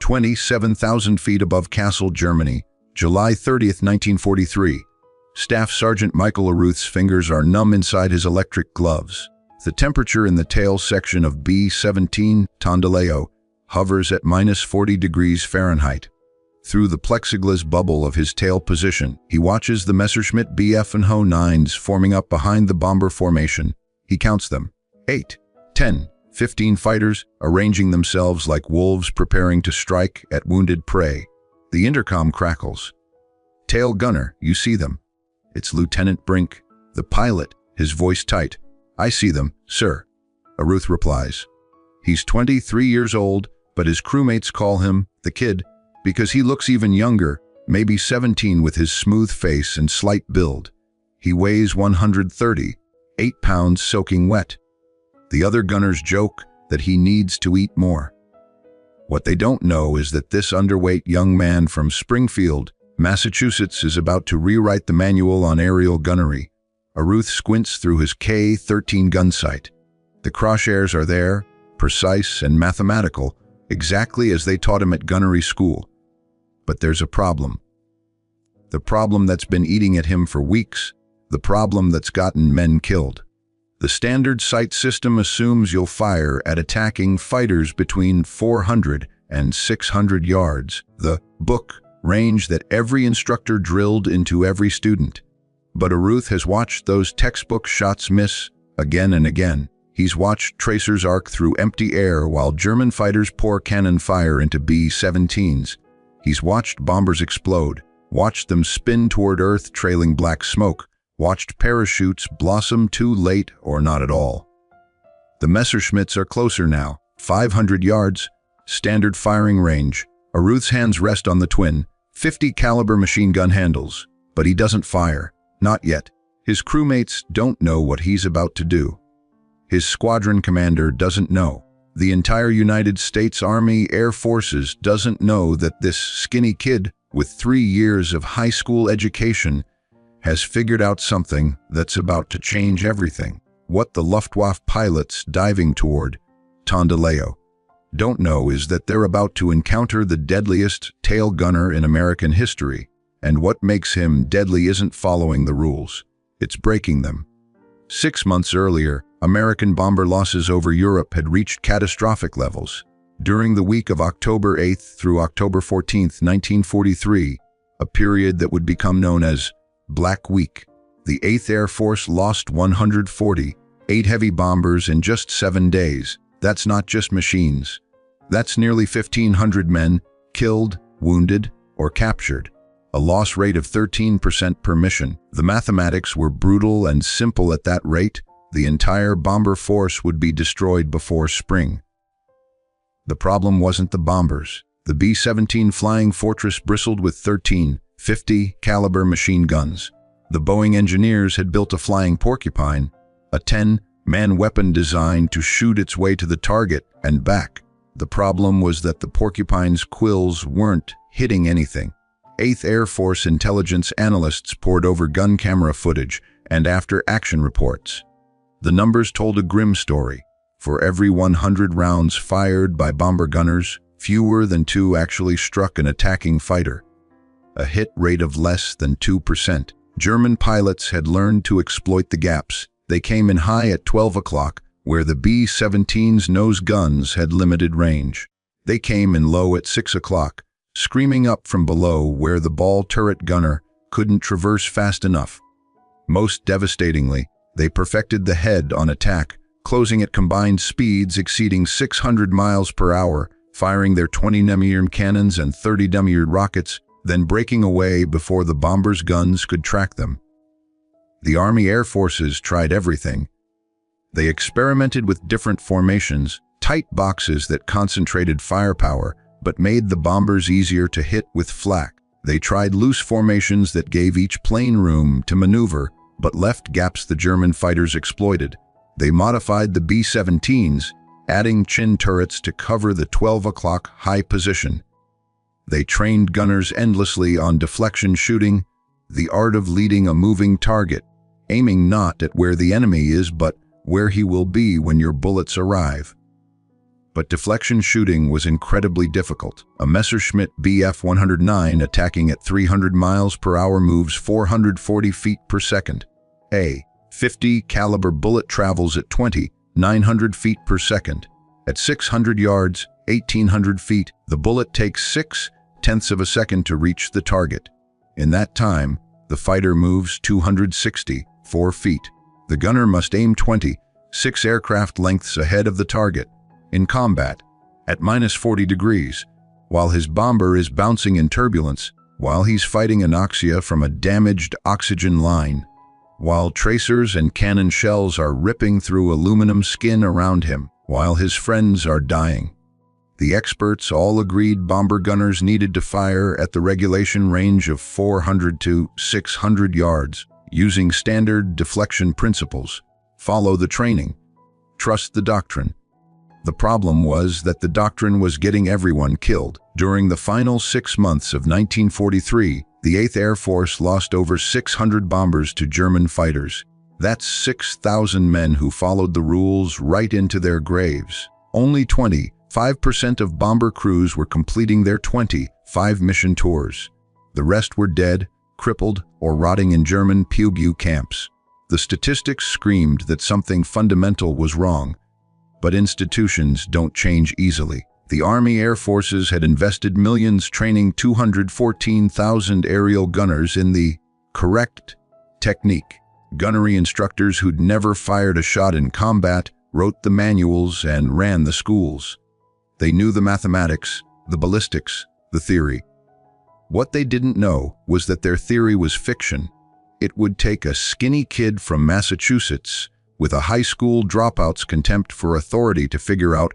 27,000 feet above Kassel, Germany, July 30th, 1943. Staff Sergeant Michael Aruth's fingers are numb inside his electric gloves. The temperature in the tail section of B-17 Tondileo hovers at -40 degrees Fahrenheit. Through the plexiglass bubble of his tail position, he watches the Messerschmitt Bf-9s forming up behind the bomber formation. He counts them. 8, 10, 15 fighters, arranging themselves like wolves preparing to strike at wounded prey. The intercom crackles. "Tail gunner, you see them?" It's Lieutenant Brink, the pilot, his voice tight. "I see them, sir," Aruth replies. He's 23 years old, but his crewmates call him the kid because he looks even younger, maybe 17 with his smooth face and slight build. He weighs 130, 8 pounds soaking wet. The other gunners joke that he needs to eat more. What they don't know is that this underweight young man from Springfield, Massachusetts, is about to rewrite the manual on aerial gunnery. Aruth squints through his K-13 gun sight. The crosshairs are there, precise and mathematical, exactly as they taught him at gunnery school. But there's a problem. The problem that's been eating at him for weeks, the problem that's gotten men killed. The standard sight system assumes you'll fire at attacking fighters between 400 and 600 yards, the book range that every instructor drilled into every student. But Aruth has watched those textbook shots miss again and again. He's watched tracers arc through empty air while German fighters pour cannon fire into B-17s. He's watched bombers explode, watched them spin toward Earth trailing black smoke, watched parachutes blossom too late or not at all. The Messerschmitts are closer now, 500 yards, standard firing range. Aruth's hands rest on the twin, 50 caliber machine gun handles, but he doesn't fire, not yet. His crewmates don't know what he's about to do. His squadron commander doesn't know. The entire United States Army Air Forces doesn't know that this skinny kid with 3 years of high school education has figured out something that's about to change everything. What the Luftwaffe pilots diving toward Tondileo don't know is that they're about to encounter the deadliest tail gunner in American history, and what makes him deadly isn't following the rules, it's breaking them. 6 months earlier, American bomber losses over Europe had reached catastrophic levels. During the week of October 8th through October 14th, 1943, a period that would become known as Black Week, the 8th Air Force lost 148 heavy bombers in just 7 days. That's not just machines. That's nearly 1,500 men killed, wounded, or captured, a loss rate of 13% per mission. The mathematics were brutal and simple. At that rate, the entire bomber force would be destroyed before spring. The problem wasn't the bombers. The B-17 Flying Fortress bristled with 13 50 caliber machine guns. The Boeing engineers had built a flying porcupine, a 10-man weapon designed to shoot its way to the target and back. The problem was that the porcupine's quills weren't hitting anything. 8th Air Force intelligence analysts pored over gun camera footage and after-action reports. The numbers told a grim story. For every 100 rounds fired by bomber gunners, fewer than 2 actually struck an attacking fighter. A hit rate of less than 2%. German pilots had learned to exploit the gaps. They came in high at 12 o'clock, where the B-17's nose guns had limited range. They came in low at 6 o'clock, screaming up from below where the ball turret gunner couldn't traverse fast enough. Most devastatingly, they perfected the head-on attack, closing at combined speeds exceeding 600 miles per hour, firing their 20mm cannons and 30mm rockets, then breaking away before the bombers' guns could track them. The Army Air Forces tried everything. They experimented with different formations, tight boxes that concentrated firepower, but made the bombers easier to hit with flak. They tried loose formations that gave each plane room to maneuver, but left gaps the German fighters exploited. They modified the B-17s, adding chin turrets to cover the 12 o'clock high position. They trained gunners endlessly on deflection shooting, the art of leading a moving target, aiming not at where the enemy is but where he will be when your bullets arrive. But deflection shooting was incredibly difficult. A Messerschmitt Bf-109 attacking at 300 miles per hour moves 440 feet per second. A 50 caliber bullet travels at 900 feet per second. At 600 yards, 1800 feet, the bullet takes 0.6 of a second to reach the target. In that time, the fighter moves 264 feet. The gunner must aim 26 aircraft lengths ahead of the target. In combat, at -40 degrees, while his bomber is bouncing in turbulence, while he's fighting anoxia from a damaged oxygen line, while tracers and cannon shells are ripping through aluminum skin around him, while his friends are dying. The experts all agreed bomber gunners needed to fire at the regulation range of 400 to 600 yards, using standard deflection principles. Follow the training. Trust the doctrine. The problem was that the doctrine was getting everyone killed. During the final 6 months of 1943, the 8th Air Force lost over 600 bombers to German fighters. That's 6,000 men who followed the rules right into their graves. Only 25% of bomber crews were completing their 25 mission tours. The rest were dead, crippled, or rotting in German Pugu camps. The statistics screamed that something fundamental was wrong. But institutions don't change easily. The Army Air Forces had invested millions training 214,000 aerial gunners in the correct technique. Gunnery instructors who'd never fired a shot in combat wrote the manuals and ran the schools. They knew the mathematics, the ballistics, the theory. What they didn't know was that their theory was fiction. It would take a skinny kid from Massachusetts with a high school dropout's contempt for authority to figure out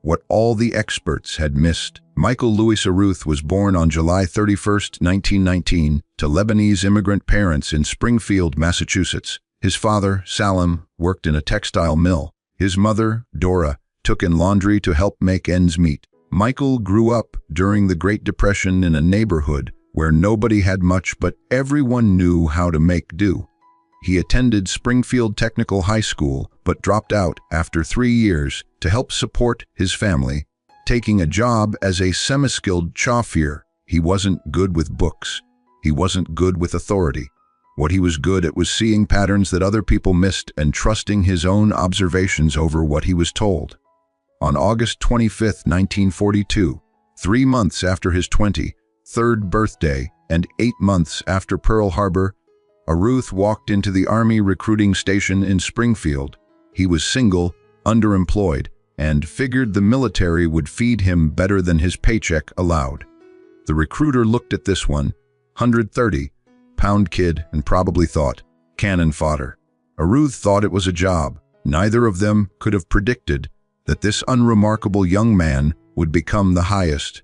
what all the experts had missed. Michael Louis Aruth was born on July 31, 1919, to Lebanese immigrant parents in Springfield, Massachusetts. His father, Salim, worked in a textile mill. His mother, Dora, took in laundry to help make ends meet. Michael grew up during the Great Depression in a neighborhood where nobody had much but everyone knew how to make do. He attended Springfield Technical High School, but dropped out after 3 years to help support his family, taking a job as a semi-skilled chauffeur. He wasn't good with books. He wasn't good with authority. What he was good at was seeing patterns that other people missed and trusting his own observations over what he was told. On August 25, 1942, 3 months after his 23rd birthday and 8 months after Pearl Harbor, Aruth walked into the Army recruiting station in Springfield. He was single, underemployed, and figured the military would feed him better than his paycheck allowed. The recruiter looked at this 130-pound kid and probably thought, cannon fodder. Aruth thought it was a job. Neither of them could have predicted that this unremarkable young man would become the highest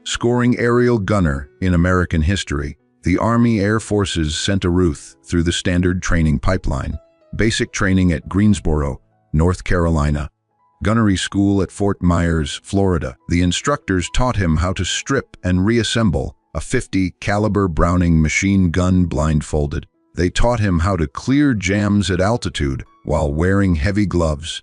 scoring aerial gunner in American history. The Army Air Forces sent Aruth through the standard training pipeline. Basic training at Greensboro, North Carolina. Gunnery school at Fort Myers, Florida. The instructors taught him how to strip and reassemble a 50 caliber Browning machine gun blindfolded. They taught him how to clear jams at altitude while wearing heavy gloves.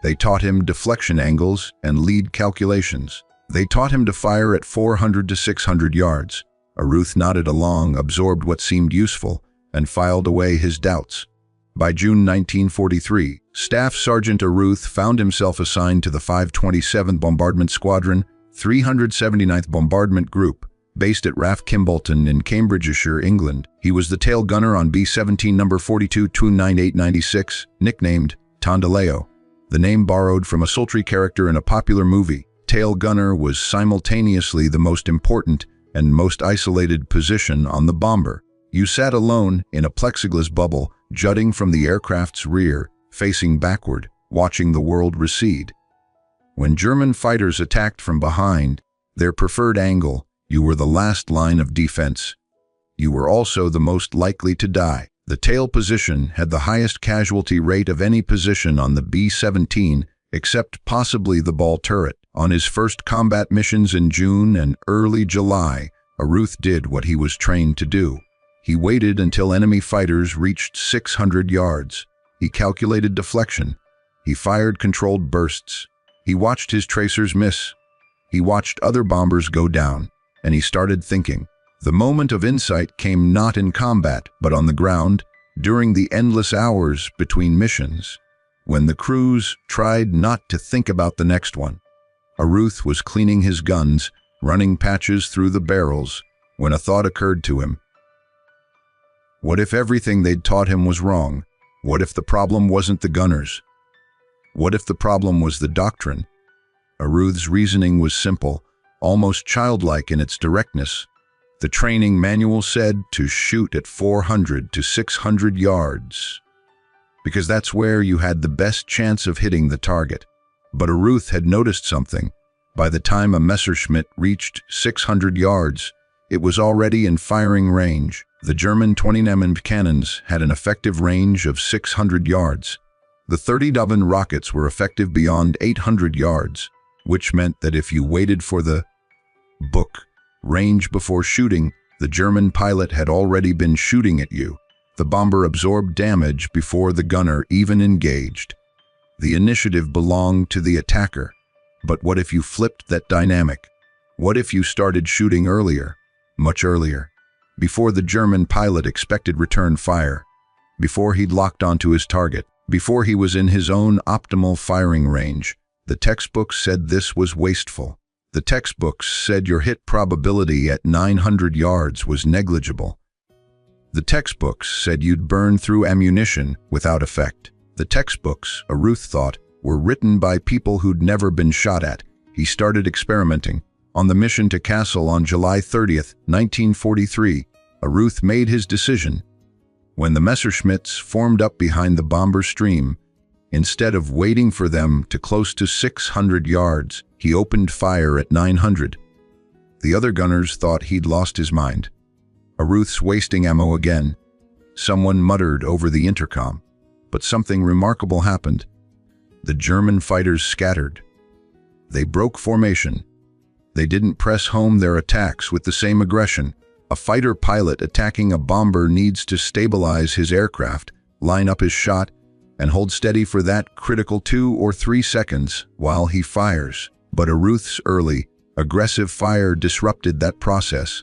They taught him deflection angles and lead calculations. They taught him to fire at 400 to 600 yards. Aruth nodded along, absorbed what seemed useful, and filed away his doubts. By June 1943, Staff Sergeant Aruth found himself assigned to the 527th Bombardment Squadron, 379th Bombardment Group, based at RAF Kimbolton in Cambridgeshire, England. He was the tail gunner on B-17 No. 42-298-96, nicknamed Tondaleo, the name borrowed from a sultry character in a popular movie. Tail gunner was simultaneously the most important and most isolated position on the bomber. You sat alone in a plexiglass bubble jutting from the aircraft's rear, facing backward, watching the world recede. When German fighters attacked from behind, their preferred angle, you were the last line of defense. You were also the most likely to die. The tail position had the highest casualty rate of any position on the B-17, except possibly the ball turret. On his first combat missions in June and early July, Aruth did what he was trained to do. He waited until enemy fighters reached 600 yards. He calculated deflection. He fired controlled bursts. He watched his tracers miss. He watched other bombers go down, and he started thinking. The moment of insight came not in combat, but on the ground, during the endless hours between missions, when the crews tried not to think about the next one. Aruth was cleaning his guns, running patches through the barrels, when a thought occurred to him. What if everything they'd taught him was wrong? What if the problem wasn't the gunners? What if the problem was the doctrine? Aruth's reasoning was simple, almost childlike in its directness. The training manual said to shoot at 400 to 600 yards, because that's where you had the best chance of hitting the target. But Aruth had noticed something. By the time a Messerschmitt reached 600 yards, it was already in firing range. The German 20mm cannons had an effective range of 600 yards. The 30mm rockets were effective beyond 800 yards, which meant that if you waited for the book range before shooting, the German pilot had already been shooting at you. The bomber absorbed damage before the gunner even engaged. The initiative belonged to the attacker. But what if you flipped that dynamic? What if you started shooting earlier, much earlier, before the German pilot expected return fire, before he'd locked onto his target, before he was in his own optimal firing range? The textbooks said this was wasteful. The textbooks said your hit probability at 900 yards was negligible. The textbooks said you'd burn through ammunition without effect. The textbooks, Aruth thought, were written by people who'd never been shot at. He started experimenting. On the mission to Kassel on July 30th, 1943, Aruth made his decision. When the Messerschmitts formed up behind the bomber stream, instead of waiting for them to close to 600 yards, he opened fire at 900. The other gunners thought he'd lost his mind. Aruth's wasting ammo again. Someone muttered over the intercom. But something remarkable happened. The German fighters scattered. They broke formation. They didn't press home their attacks with the same aggression. A fighter pilot attacking a bomber needs to stabilize his aircraft, line up his shot, and hold steady for that critical 2 or 3 seconds while he fires. But Aruth's early, aggressive fire disrupted that process.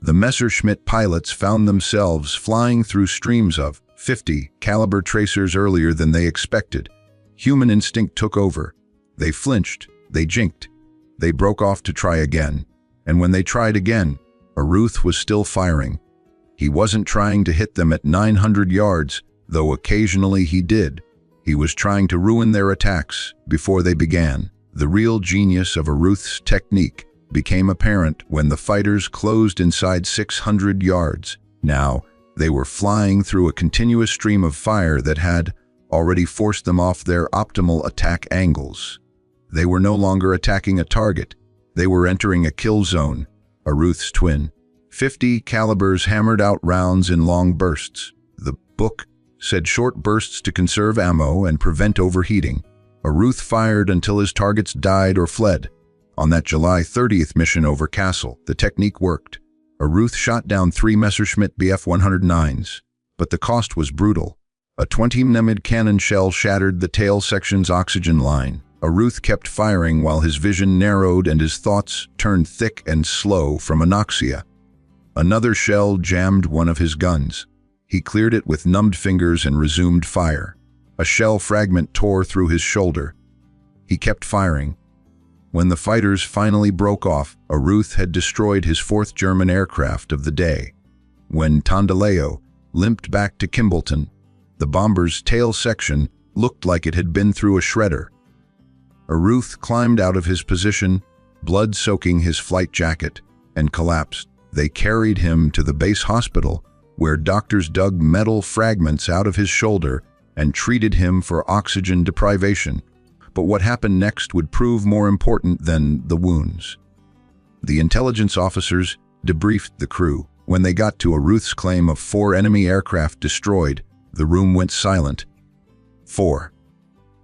The Messerschmitt pilots found themselves flying through streams of 50 caliber tracers earlier than they expected. Human instinct took over. They flinched, they jinked, they broke off to try again. And when they tried again, Aruth was still firing. He wasn't trying to hit them at 900 yards, though occasionally he did. He was trying to ruin their attacks before they began. The real genius of Aruth's technique became apparent when the fighters closed inside 600 yards. Now, they were flying through a continuous stream of fire that had already forced them off their optimal attack angles. They were no longer attacking a target. They were entering a kill zone. Aruth's twin. 50 calibers hammered out rounds in long bursts. The book said short bursts to conserve ammo and prevent overheating. Aruth fired until his targets died or fled. On that July 30th mission over Kassel, the technique worked. Aruth shot down 3 Messerschmitt Bf-109s, but the cost was brutal. A 20mm cannon shell shattered the tail section's oxygen line. Aruth kept firing while his vision narrowed and his thoughts turned thick and slow from anoxia. Another shell jammed one of his guns. He cleared it with numbed fingers and resumed fire. A shell fragment tore through his shoulder. He kept firing. When the fighters finally broke off, Aruth had destroyed his 4th German aircraft of the day. When Tondaleo limped back to Kimballton, the bomber's tail section looked like it had been through a shredder. Aruth climbed out of his position, blood soaking his flight jacket, and collapsed. They carried him to the base hospital, where doctors dug metal fragments out of his shoulder and treated him for oxygen deprivation. But what happened next would prove more important than the wounds. The intelligence officers debriefed the crew. When they got to Aruth's claim of 4 enemy aircraft destroyed, the room went silent. 4.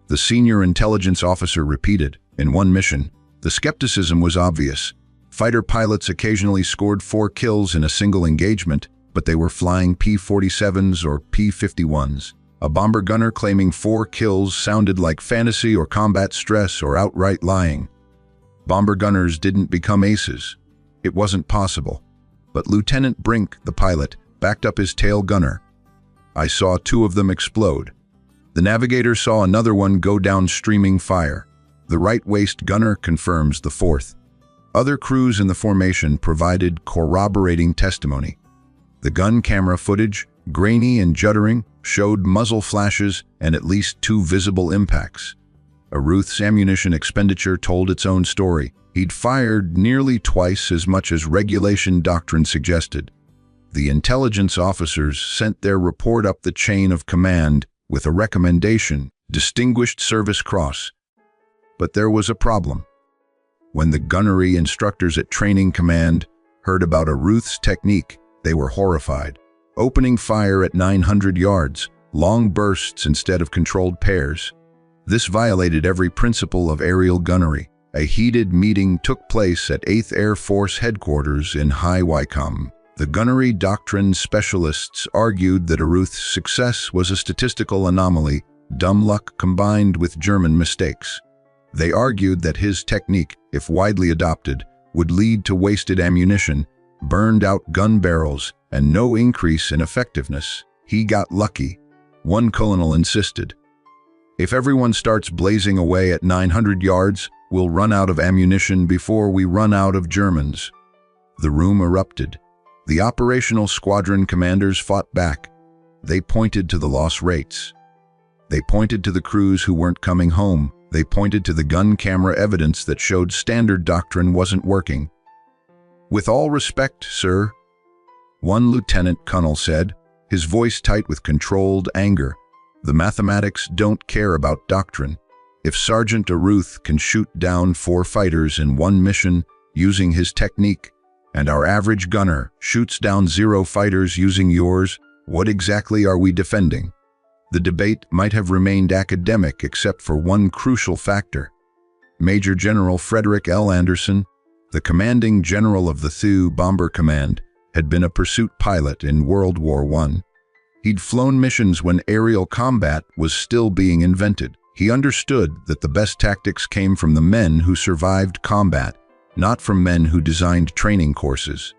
The senior intelligence officer repeated, in one mission. The skepticism was obvious. Fighter pilots occasionally scored 4 kills in a single engagement, but they were flying P-47s or P-51s. A bomber gunner claiming 4 kills sounded like fantasy or combat stress or outright lying. Bomber gunners didn't become aces. It wasn't possible. But Lieutenant Brink, the pilot, backed up his tail gunner. I saw 2 of them explode. The navigator saw another one go down streaming fire. The right waist gunner confirms the 4th. Other crews in the formation provided corroborating testimony. The gun camera footage, grainy and juddering, showed muzzle flashes and at least 2 visible impacts. Aruth's ammunition expenditure told its own story. He'd fired nearly twice as much as regulation doctrine suggested. The intelligence officers sent their report up the chain of command with a recommendation, Distinguished Service Cross. But there was a problem. When the gunnery instructors at Training Command heard about Aruth's technique, they were horrified. Opening fire at 900 yards, long bursts instead of controlled pairs. This violated every principle of aerial gunnery. A heated meeting took place at 8th Air Force Headquarters in High Wycombe. The gunnery doctrine specialists argued that Aruth's success was a statistical anomaly, dumb luck combined with German mistakes. They argued that his technique, if widely adopted, would lead to wasted ammunition, burned-out gun barrels, and no increase in effectiveness. He got lucky. One colonel insisted. If everyone starts blazing away at 900 yards, we'll run out of ammunition before we run out of Germans. The room erupted. The operational squadron commanders fought back. They pointed to the loss rates. They pointed to the crews who weren't coming home. They pointed to the gun camera evidence that showed standard doctrine wasn't working. "With all respect, sir," one lieutenant colonel said, his voice tight with controlled anger, "the mathematics don't care about doctrine. If Sergeant Aruth can shoot down 4 fighters in one mission using his technique, and our average gunner shoots down 0 fighters using yours, what exactly are we defending?" The debate might have remained academic except for one crucial factor. Major General Frederick L. Anderson, the commanding general of the Thew Bomber Command, had been a pursuit pilot in World War I. He'd flown missions when aerial combat was still being invented. He understood that the best tactics came from the men who survived combat, not from men who designed training courses.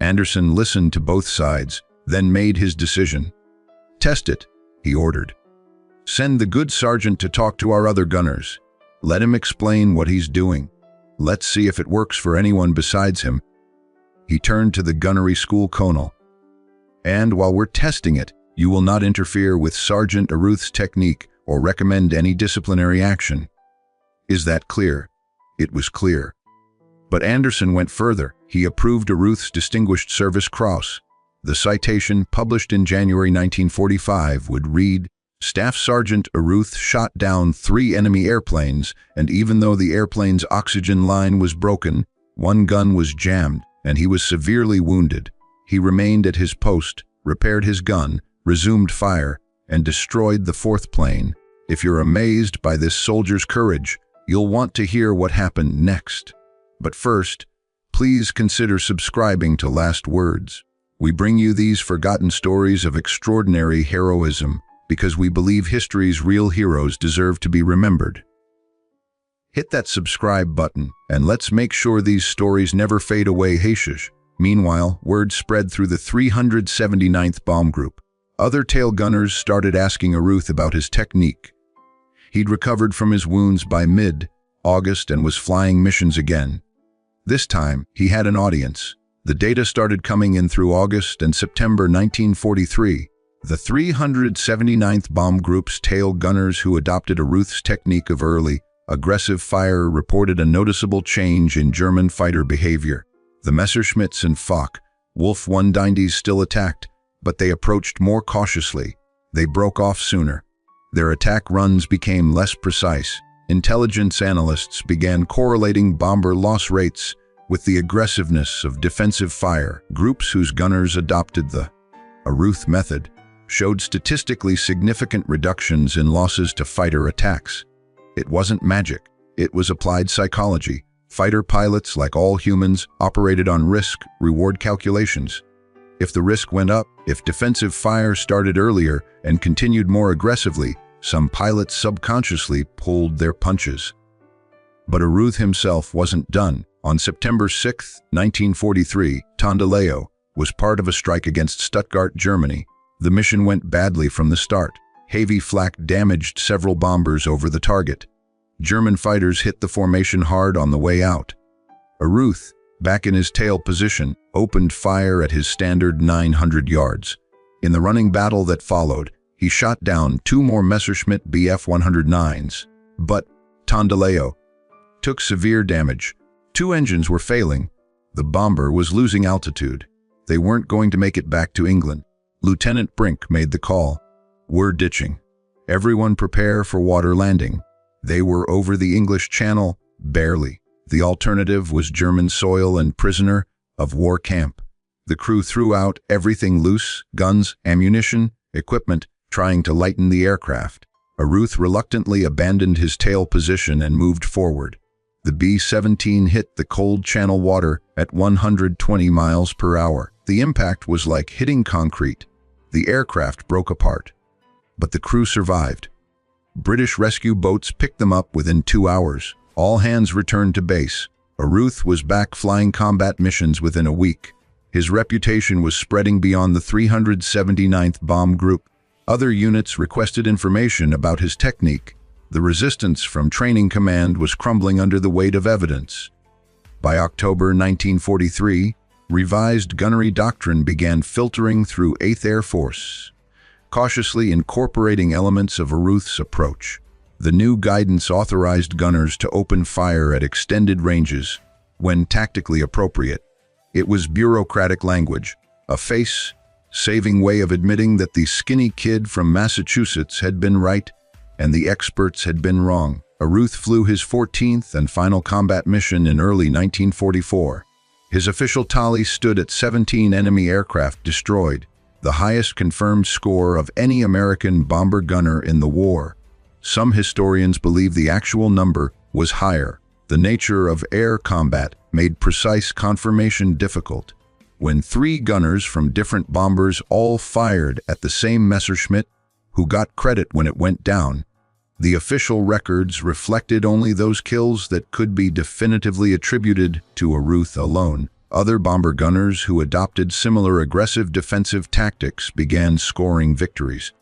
Anderson listened to both sides, then made his decision. "Test it," he ordered. "Send the good sergeant to talk to our other gunners. Let him explain what he's doing. Let's see if it works for anyone besides him." He turned to the gunnery school colonel. "And while we're testing it, you will not interfere with Sergeant Aruth's technique or recommend any disciplinary action. Is that clear?" It was clear. But Anderson went further. He approved Aruth's Distinguished Service Cross. The citation, published in January 1945, would read, "Staff Sergeant Aruth shot down 3 enemy airplanes, and even though the airplane's oxygen line was broken, one gun was jammed, and he was severely wounded. He remained at his post, repaired his gun, resumed fire, and destroyed the 4th plane. If you're amazed by this soldier's courage, you'll want to hear what happened next. But first, please consider subscribing to Last Words. We bring you these forgotten stories of extraordinary heroism because we believe history's real heroes deserve to be remembered. Hit that subscribe button, and let's make sure these stories never fade away. Hashish. Meanwhile, word spread through the 379th Bomb Group. Other tail gunners started asking Aruth about his technique. He'd recovered from his wounds by mid-August and was flying missions again. This time, he had an audience. The data started coming in through August and September 1943. The 379th Bomb Group's tail gunners who adopted Aruth's technique of early, aggressive fire reported a noticeable change in German fighter behavior. The Messerschmitts and Foch, Wolf 190s still attacked, but they approached more cautiously. They broke off sooner. Their attack runs became less precise. Intelligence analysts began correlating bomber loss rates with the aggressiveness of defensive fire. Groups whose gunners adopted the Aruth method showed statistically significant reductions in losses to fighter attacks. It wasn't magic. It was applied psychology. Fighter pilots, like all humans, operated on risk-reward calculations. If the risk went up, if defensive fire started earlier and continued more aggressively, some pilots subconsciously pulled their punches. But Aruth himself wasn't done. On September 6, 1943, Tondileo was part of a strike against Stuttgart, Germany. The mission went badly from the start. Heavy flak damaged several bombers over the target. German fighters hit the formation hard on the way out. Aruth, back in his tail position, opened fire at his standard 900 yards. In the running battle that followed, he shot down 2 more Messerschmitt Bf-109s. But Tondileo took severe damage. 2 engines were failing. The bomber was losing altitude. They weren't going to make it back to England. Lieutenant Brink made the call. "We're ditching. Everyone prepare for water landing." They were over the English Channel, barely. The alternative was German soil and prisoner of war camp. The crew threw out everything loose, guns, ammunition, equipment, trying to lighten the aircraft. Aruth reluctantly abandoned his tail position and moved forward. The B-17 hit the cold channel water at 120 miles per hour. The impact was like hitting concrete. The aircraft broke apart. But the crew survived. British rescue boats picked them up within 2 hours. All hands returned to base. Aruth was back flying combat missions within a week. His reputation was spreading beyond the 379th Bomb Group. Other units requested information about his technique. The resistance from Training Command was crumbling under the weight of evidence. By October 1943, revised gunnery doctrine began filtering through 8th Air Force, cautiously incorporating elements of Aruth's approach. The new guidance authorized gunners to open fire at extended ranges when tactically appropriate. It was bureaucratic language, a face-saving way of admitting that the skinny kid from Massachusetts had been right and the experts had been wrong. Aruth flew his 14th and final combat mission in early 1944. His official tally stood at 17 enemy aircraft destroyed, the highest confirmed score of any American bomber gunner in the war. Some historians believe the actual number was higher. The nature of air combat made precise confirmation difficult. When 3 gunners from different bombers all fired at the same Messerschmitt, who got credit when it went down, the official records reflected only those kills that could be definitively attributed to Aruth alone. Other bomber gunners who adopted similar aggressive defensive tactics began scoring victories.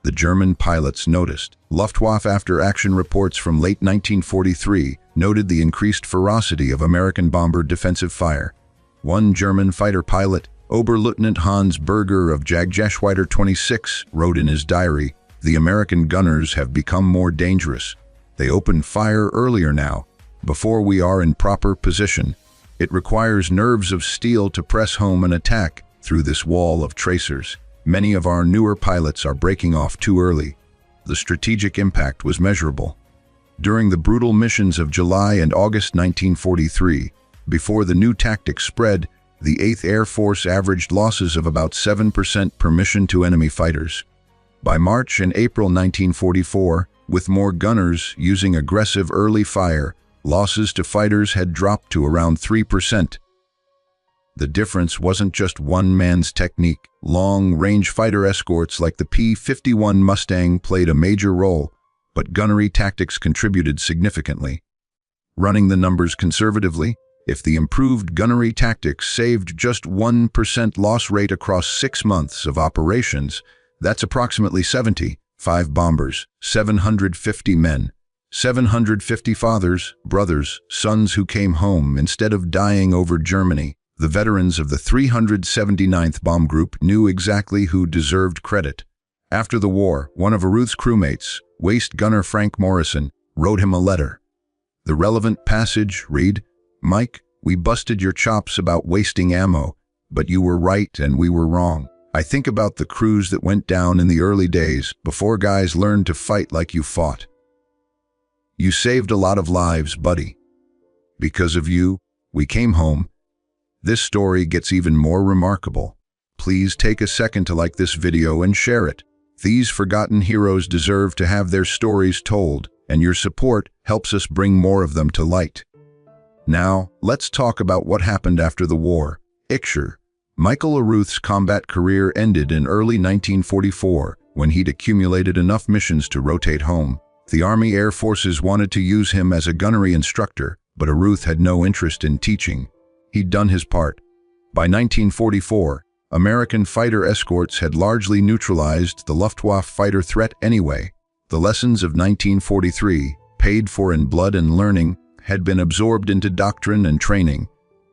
The German pilots noticed. Luftwaffe after-action reports from late 1943 noted the increased ferocity of American bomber defensive fire. One German fighter pilot, Oberleutnant Hans Berger of Jagdgeschwader 26, wrote in his diary, "The American gunners have become more dangerous. They open fire earlier now, before we are in proper position. It requires nerves of steel to press home an attack through this wall of tracers. Many of our newer pilots are breaking off too early." The strategic impact was measurable. During the brutal missions of July and August 1943, before the new tactics spread, the 8th Air Force averaged losses of about 7% per mission to enemy fighters. By March and April 1944, with more gunners using aggressive early fire, losses to fighters had dropped to around 3%. The difference wasn't just one man's technique. Long-range fighter escorts like the P-51 Mustang played a major role, but gunnery tactics contributed significantly. Running the numbers conservatively, if the improved gunnery tactics saved just 1% loss rate across 6 months of operations, that's approximately 75 bombers, 750 men. 750 fathers, brothers, sons who came home instead of dying over Germany. The veterans of the 379th Bomb Group knew exactly who deserved credit. After the war, one of Aruth's crewmates, waist gunner Frank Morrison, wrote him a letter. The relevant passage read, "Mike, we busted your chops about wasting ammo, but you were right and we were wrong. I think about the crews that went down in the early days, before guys learned to fight like you fought. You saved a lot of lives, buddy. Because of you, we came home." This story gets even more remarkable. Please take a second to like this video and share it. These forgotten heroes deserve to have their stories told, and your support helps us bring more of them to light. Now, let's talk about what happened after the war. Icture, Michael Aruth's combat career ended in early 1944 when he'd accumulated enough missions to rotate home. The Army Air Forces wanted to use him as a gunnery instructor, but Aruth had no interest in teaching. He'd done his part. By 1944, American fighter escorts had largely neutralized the Luftwaffe fighter threat anyway. The lessons of 1943, paid for in blood and learning, had been absorbed into doctrine and training.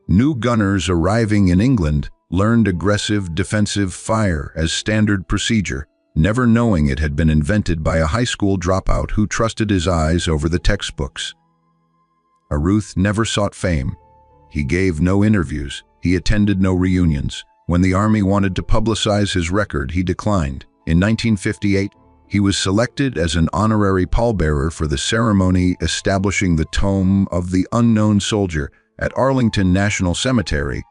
New gunners arriving in England learned aggressive defensive fire as standard procedure, never knowing it had been invented by a high school dropout who trusted his eyes over the textbooks. Aruth never sought fame. He gave no interviews. He attended no reunions. When the Army wanted to publicize his record, he declined. In 1958, he was selected as an honorary pallbearer for the ceremony establishing the Tomb of the Unknown Soldier at Arlington National Cemetery,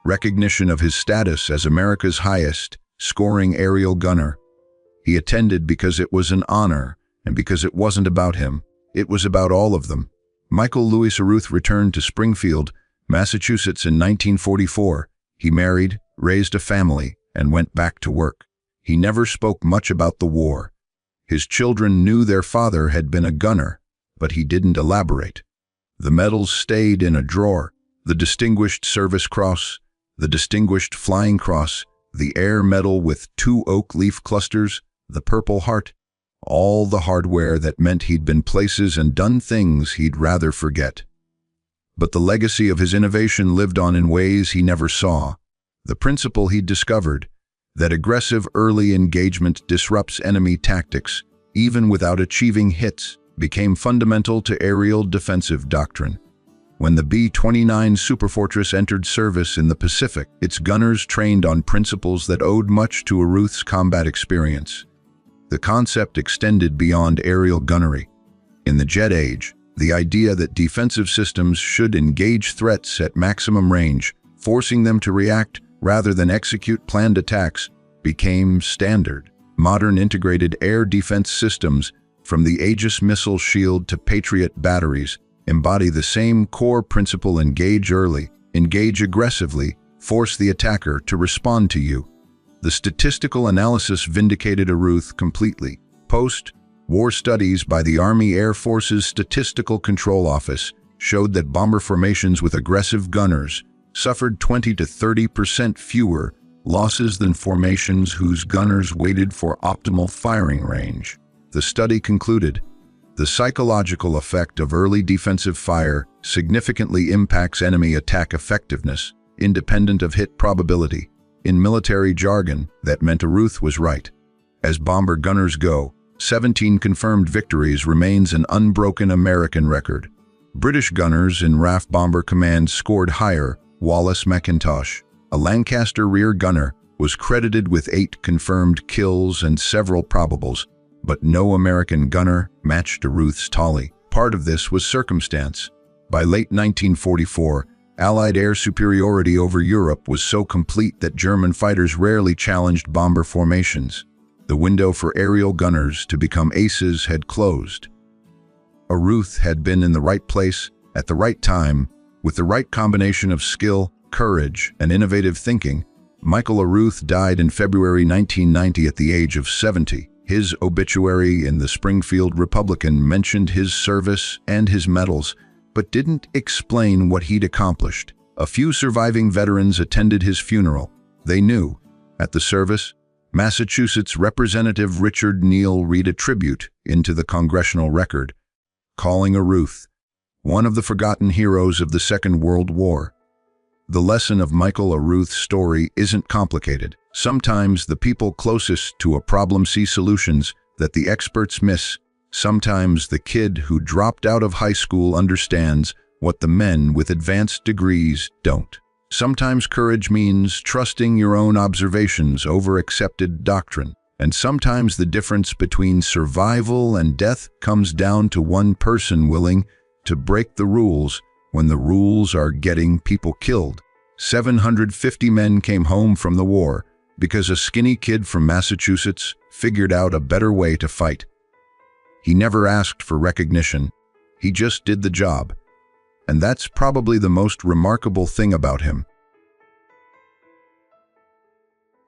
recognition of his status as America's highest scoring aerial gunner. He attended because it was an honor, and because it wasn't about him. It was about all of them. Michael Louis Aruth returned to Springfield, Massachusetts in 1944. He married, raised a family, and went back to work. He never spoke much about the war. His children knew their father had been a gunner, but he didn't elaborate. The medals stayed in a drawer: the Distinguished Service Cross, the Distinguished Flying Cross, the Air Medal with 2 oak leaf clusters, the Purple Heart, all the hardware that meant he'd been places and done things he'd rather forget. But the legacy of his innovation lived on in ways he never saw. The principle he'd discovered, that aggressive early engagement disrupts enemy tactics, even without achieving hits, became fundamental to aerial defensive doctrine. When the B-29 Superfortress entered service in the Pacific, its gunners trained on principles that owed much to Aruth's combat experience. The concept extended beyond aerial gunnery. In the jet age, the idea that defensive systems should engage threats at maximum range, forcing them to react rather than execute planned attacks, became standard. Modern integrated air defense systems, from the Aegis missile shield to Patriot batteries, embody the same core principle: engage early, engage aggressively, force the attacker to respond to you. The statistical analysis vindicated Aruth completely. Post-war studies by the Army Air Force's Statistical Control Office showed that bomber formations with aggressive gunners suffered 20 to 30% fewer losses than formations whose gunners waited for optimal firing range. The study concluded, the psychological effect of early defensive fire significantly impacts enemy attack effectiveness, independent of hit probability. In military jargon, that meant Aruth was right. As bomber gunners go, 17 confirmed victories remains an unbroken American record. British gunners in RAF Bomber Command scored higher. Wallace McIntosh, a Lancaster rear gunner, was credited with 8 confirmed kills and several probables, but no American gunner matched Aruth's tally. Part of this was circumstance. By late 1944, Allied air superiority over Europe was so complete that German fighters rarely challenged bomber formations. The window for aerial gunners to become aces had closed. Aruth had been in the right place at the right time, with the right combination of skill, courage, and innovative thinking. Michael Aruth died in February 1990 at the age of 70. His obituary in the Springfield Republican mentioned his service and his medals, but didn't explain what he'd accomplished. A few surviving veterans attended his funeral. They knew, at the service, Massachusetts Representative Richard Neal read a tribute into the congressional record, calling Aruth one of the forgotten heroes of the Second World War. The lesson of Michael Aruth's story isn't complicated. Sometimes the people closest to a problem see solutions that the experts miss. Sometimes the kid who dropped out of high school understands what the men with advanced degrees don't. Sometimes courage means trusting your own observations over accepted doctrine. And sometimes the difference between survival and death comes down to one person willing to break the rules when the rules are getting people killed. 750 men came home from the war because a skinny kid from Massachusetts figured out a better way to fight. He never asked for recognition. He just did the job. And that's probably the most remarkable thing about him.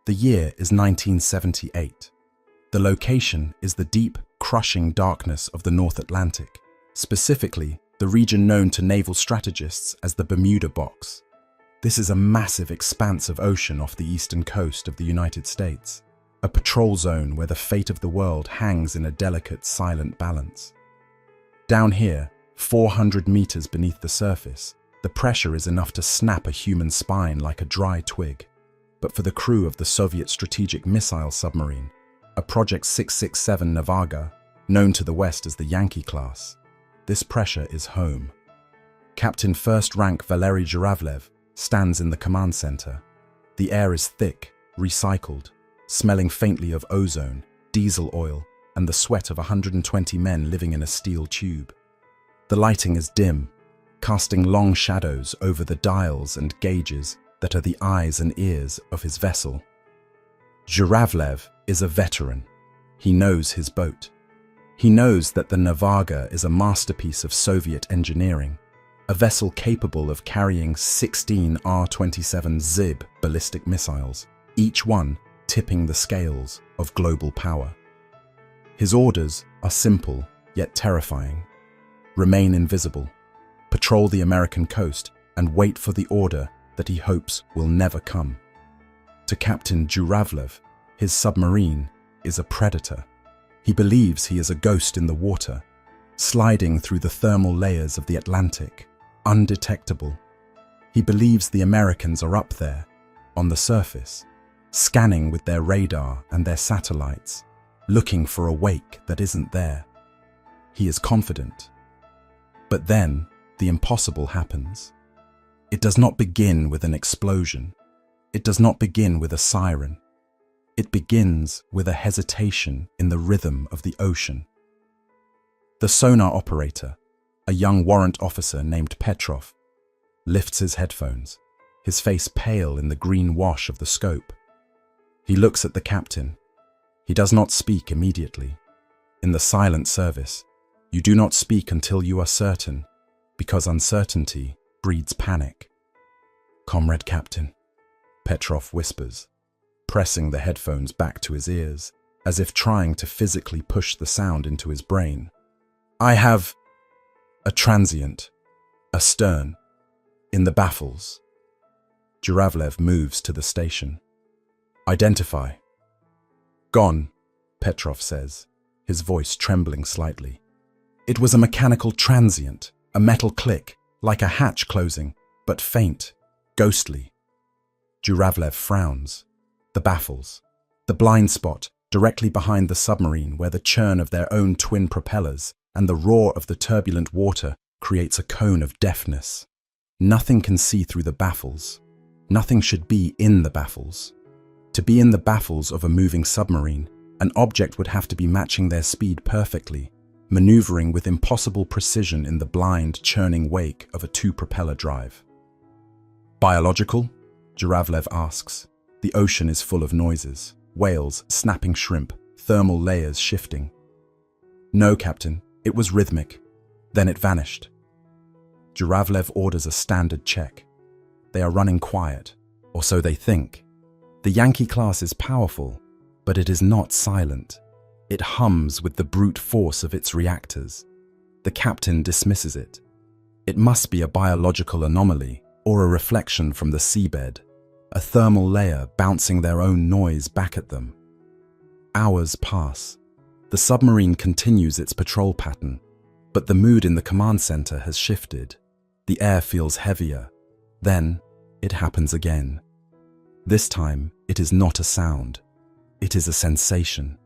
The year is 1978. The location is the deep, crushing darkness of the North Atlantic, specifically the region known to naval strategists as the Bermuda Box. This is a massive expanse of ocean off the eastern coast of the United States, a patrol zone where the fate of the world hangs in a delicate, silent balance. Down here, 400 meters beneath the surface, the pressure is enough to snap a human spine like a dry twig. But for the crew of the Soviet strategic missile submarine, a Project 667 Navaga, known to the West as the Yankee class, this pressure is home. Captain First Rank Valery Zhuravlev stands in the command center. The air is thick, recycled, smelling faintly of ozone, diesel oil, and the sweat of 120 men living in a steel tube. The lighting is dim, casting long shadows over the dials and gauges that are the eyes and ears of his vessel. Zhuravlev is a veteran. He knows his boat. He knows that the Navaga is a masterpiece of Soviet engineering, a vessel capable of carrying 16 R-27 Zib ballistic missiles, each one tipping the scales of global power. His orders are simple yet terrifying. Remain invisible, patrol the American coast, and wait for the order that he hopes will never come. To Captain Zhuravlev, his submarine is a predator. He believes he is a ghost in the water, sliding through the thermal layers of the Atlantic, undetectable. He believes the Americans are up there, on the surface, scanning with their radar and their satellites, looking for a wake that isn't there. He is confident. But then, the impossible happens. It does not begin with an explosion. It does not begin with a siren. It begins with a hesitation in the rhythm of the ocean. The sonar operator, a young warrant officer named Petrov, lifts his headphones, his face pale in the green wash of the scope. He looks at the captain. He does not speak immediately. In the silent service, you do not speak until you are certain, because uncertainty breeds panic. "Comrade Captain," Petrov whispers, pressing the headphones back to his ears, as if trying to physically push the sound into his brain. "I have a transient, astern, in the baffles." Zhuravlev moves to the station. "Identify." "Gone," Petrov says, his voice trembling slightly. It was a mechanical transient, a metal click, like a hatch closing, but faint, ghostly. Zhuravlev frowns. The baffles, the blind spot directly behind the submarine where the churn of their own twin propellers and the roar of the turbulent water creates a cone of deafness. Nothing can see through the baffles. Nothing should be in the baffles. To be in the baffles of a moving submarine, an object would have to be matching their speed perfectly, maneuvering with impossible precision in the blind, churning wake of a two-propeller drive. "Biological?" Zhuravlev asks. The ocean is full of noises, whales, snapping shrimp, thermal layers shifting. "No, Captain, it was rhythmic. Then it vanished." Zhuravlev orders a standard check. They are running quiet, or so they think. The Yankee class is powerful, but it is not silent. It hums with the brute force of its reactors. The captain dismisses it. It must be a biological anomaly or a reflection from the seabed, a thermal layer bouncing their own noise back at them. Hours pass. The submarine continues its patrol pattern, but the mood in the command center has shifted. The air feels heavier. Then it happens again. This time, it is not a sound. It is a sensation.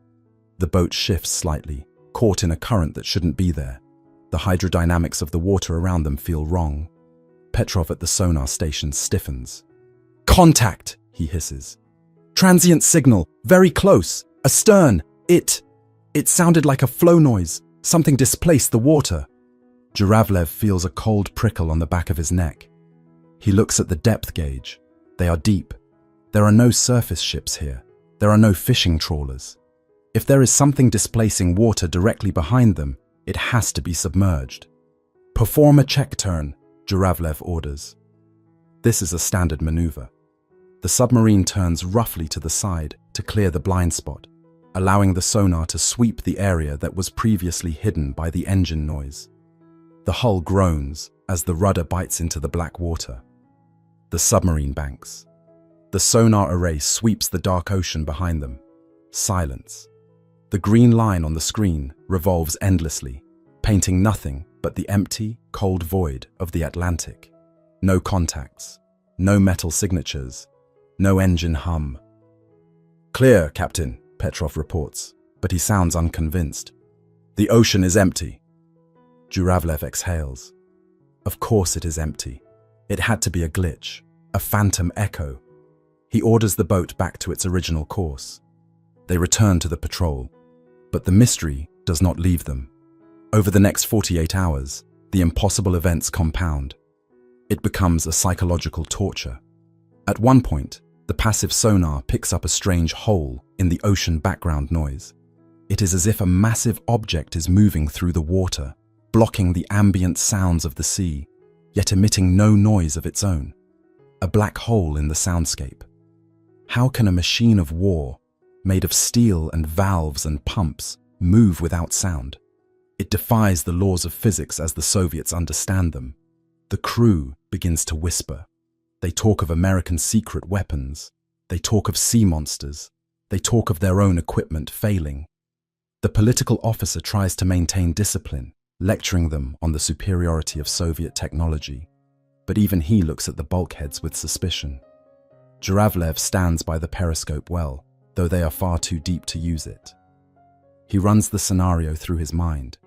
The boat shifts slightly, caught in a current that shouldn't be there. The hydrodynamics of the water around them feel wrong. Petrov at the sonar station stiffens. "Contact!" he hisses. "Transient signal, very close, astern. It sounded like a flow noise. Something displaced the water." Zhuravlev feels a cold prickle on the back of his neck. He looks at the depth gauge. They are deep. There are no surface ships here. There are no fishing trawlers. If there is something displacing water directly behind them, it has to be submerged. "Perform a check turn," Zhuravlev orders. This is a standard maneuver. The submarine turns roughly to the side to clear the blind spot, allowing the sonar to sweep the area that was previously hidden by the engine noise. The hull groans as the rudder bites into the black water. The submarine banks. The sonar array sweeps the dark ocean behind them. Silence. The green line on the screen revolves endlessly, painting nothing but the empty, cold void of the Atlantic. No contacts, no metal signatures, no engine hum. "Clear, Captain," Petrov reports, but he sounds unconvinced. "The ocean is empty." Zhuravlev exhales. Of course it is empty. It had to be a glitch, a phantom echo. He orders the boat back to its original course. They return to the patrol, but the mystery does not leave them. Over the next 48 hours, the impossible events compound. It becomes a psychological torture. At one point, the passive sonar picks up a strange hole in the ocean background noise. It is as if a massive object is moving through the water, blocking the ambient sounds of the sea, yet emitting no noise of its own. A black hole in the soundscape. How can a machine of war, made of steel and valves and pumps, move without sound? It defies the laws of physics as the Soviets understand them. The crew begins to whisper. They talk of American secret weapons. They talk of sea monsters. They talk of their own equipment failing. The political officer tries to maintain discipline, lecturing them on the superiority of Soviet technology. But even he looks at the bulkheads with suspicion. Zhuravlev stands by the periscope well, though they are far too deep to use it. He runs the scenario through his mind.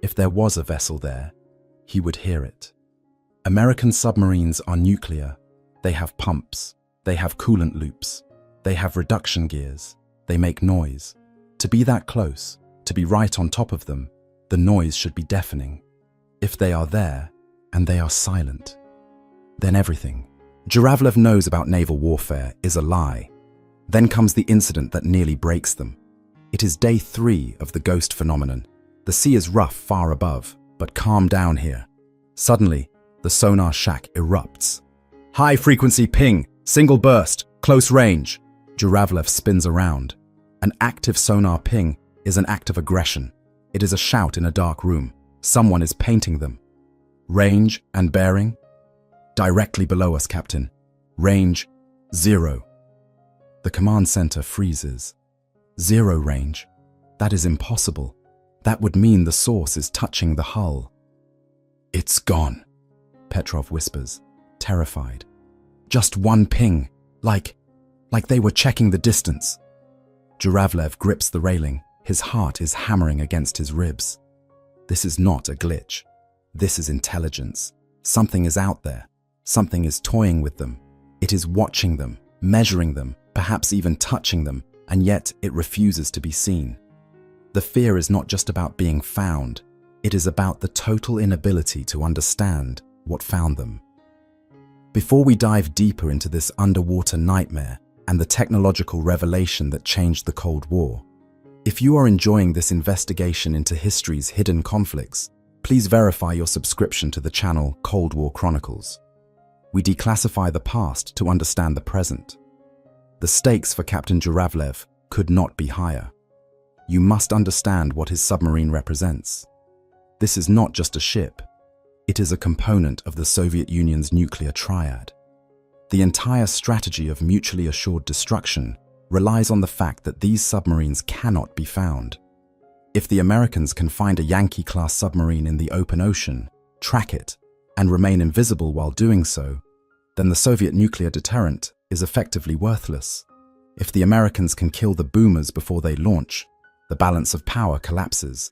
If there was a vessel there, he would hear it. American submarines are nuclear. They have pumps. They have coolant loops. They have reduction gears. They make noise. To be that close, to be right on top of them, the noise should be deafening. If they are there, and they are silent, then everything Zhuravlev knows about naval warfare is a lie. Then comes the incident that nearly breaks them. It is day 3 of the ghost phenomenon. The sea is rough far above, but calm down here. Suddenly, the sonar shack erupts. High-frequency ping, single burst, close range. Zhuravlev spins around. An active sonar ping is an act of aggression. It is a shout in a dark room. Someone is painting them. Range and bearing? Directly below us, Captain. Range 0. The command center freezes. 0 range? That is impossible. That would mean the source is touching the hull. "It's gone," Petrov whispers, terrified. "Just one ping, like they were checking the distance." Zhuravlev grips the railing. His heart is hammering against his ribs. This is not a glitch. This is intelligence. Something is out there. Something is toying with them. It is watching them, measuring them, perhaps even touching them, and yet it refuses to be seen. The fear is not just about being found. It is about the total inability to understand what found them. Before we dive deeper into this underwater nightmare and the technological revelation that changed the Cold War, if you are enjoying this investigation into history's hidden conflicts, please verify your subscription to the channel Cold War Chronicles. We declassify the past to understand the present. The stakes for Captain Zhuravlev could not be higher. You must understand what his submarine represents. This is not just a ship. It is a component of the Soviet Union's nuclear triad. The entire strategy of mutually assured destruction relies on the fact that these submarines cannot be found. If the Americans can find a Yankee-class submarine in the open ocean, track it, and remain invisible while doing so, then the Soviet nuclear deterrent is effectively worthless. If the Americans can kill the boomers before they launch, the balance of power collapses.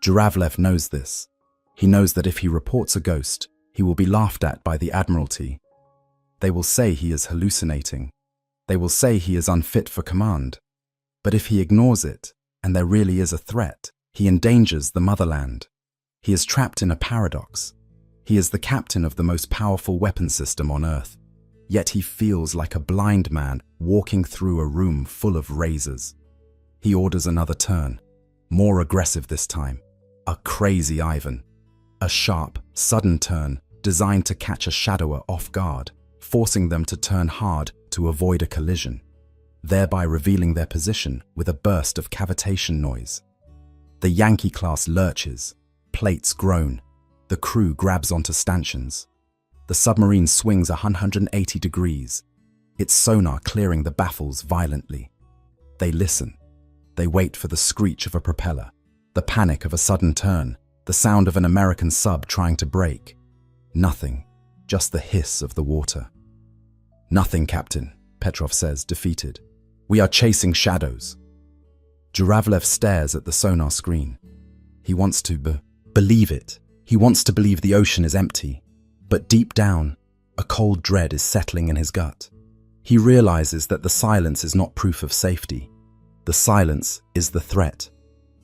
Zhuravlev knows this. He knows that if he reports a ghost, he will be laughed at by the Admiralty. They will say he is hallucinating. They will say he is unfit for command. But if he ignores it, and there really is a threat, he endangers the motherland. He is trapped in a paradox. He is the captain of the most powerful weapon system on Earth, yet he feels like a blind man walking through a room full of razors. He orders another turn, more aggressive this time, a crazy Ivan. A sharp, sudden turn designed to catch a shadower off guard, forcing them to turn hard to avoid a collision, thereby revealing their position with a burst of cavitation noise. The Yankee class lurches, plates groan, the crew grabs onto stanchions. The submarine swings 180 degrees, its sonar clearing the baffles violently. They listen. They wait for the screech of a propeller, the panic of a sudden turn, the sound of an American sub trying to brake. Nothing, just the hiss of the water. "Nothing, Captain," Petrov says, defeated. "We are chasing shadows." Zhuravlev stares at the sonar screen. He wants to believe it. He wants to believe the ocean is empty. But deep down, a cold dread is settling in his gut. He realizes that the silence is not proof of safety. The silence is the threat.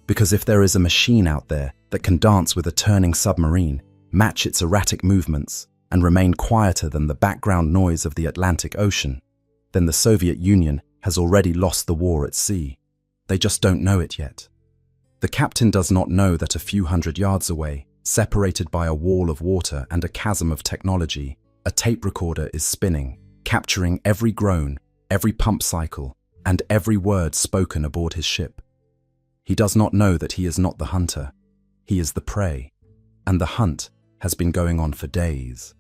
Because if there is a machine out there that can dance with a turning submarine, match its erratic movements, and remain quieter than the background noise of the Atlantic Ocean, then the Soviet Union has already lost the war at sea. They just don't know it yet. The captain does not know that a few hundred yards away, separated by a wall of water and a chasm of technology, a tape recorder is spinning, capturing every groan, every pump cycle, and every word spoken aboard his ship. He does not know that he is not the hunter. He is the prey, and the hunt has been going on for days.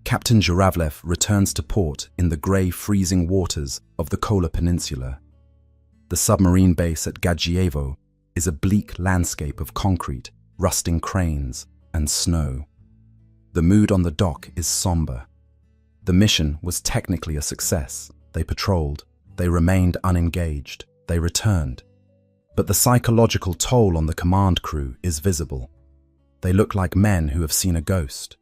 Captain Zhuravlev returns to port in the grey, freezing waters of the Kola Peninsula. The submarine base at Gadjievo is a bleak landscape of concrete, rusting cranes, and snow. The mood on the dock is somber. The mission was technically a success. They patrolled, they remained unengaged, they returned. But the psychological toll on the command crew is visible. They look like men who have seen a ghost.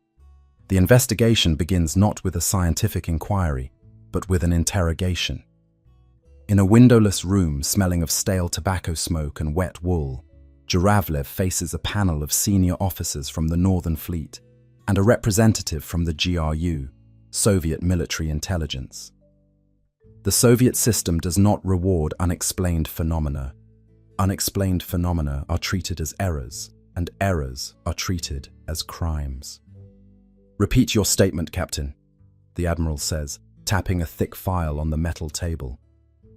The investigation begins not with a scientific inquiry, but with an interrogation. In a windowless room smelling of stale tobacco smoke and wet wool, Zhuravlev faces a panel of senior officers from the Northern Fleet and a representative from the GRU, Soviet military intelligence. The Soviet system does not reward unexplained phenomena. Unexplained phenomena are treated as errors, and errors are treated as crimes. "Repeat your statement, Captain," the Admiral says, tapping a thick file on the metal table.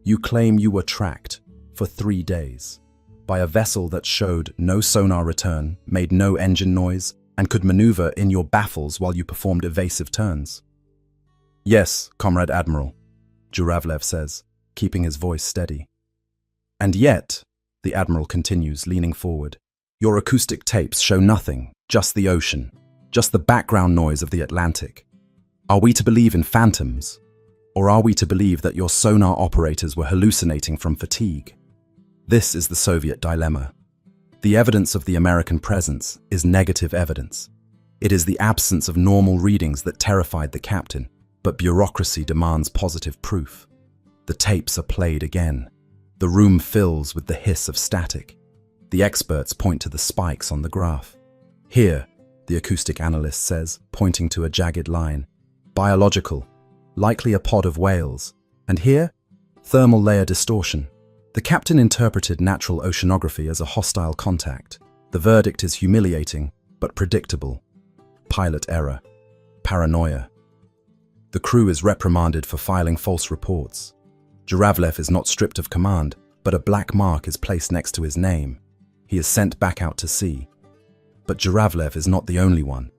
"You claim you were tracked for 3 days by a vessel that showed no sonar return, made no engine noise, and could maneuver in your baffles while you performed evasive turns." "Yes, Comrade Admiral," Zhuravlev says, keeping his voice steady. "And yet," the Admiral continues, leaning forward, "your acoustic tapes show nothing, just the ocean, just the background noise of the Atlantic. Are we to believe in phantoms? Or are we to believe that your sonar operators were hallucinating from fatigue?" This is the Soviet dilemma. The evidence of the American presence is negative evidence. It is the absence of normal readings that terrified the captain, but bureaucracy demands positive proof. The tapes are played again. The room fills with the hiss of static. The experts point to the spikes on the graph. "Here," the acoustic analyst says, pointing to a jagged line, "biological, likely a pod of whales. And here, thermal layer distortion." The captain interpreted natural oceanography as a hostile contact. The verdict is humiliating, but predictable. Pilot error. Paranoia. The crew is reprimanded for filing false reports. Zhuravlev is not stripped of command, but a black mark is placed next to his name. He is sent back out to sea. But Zhuravlev is not the only one.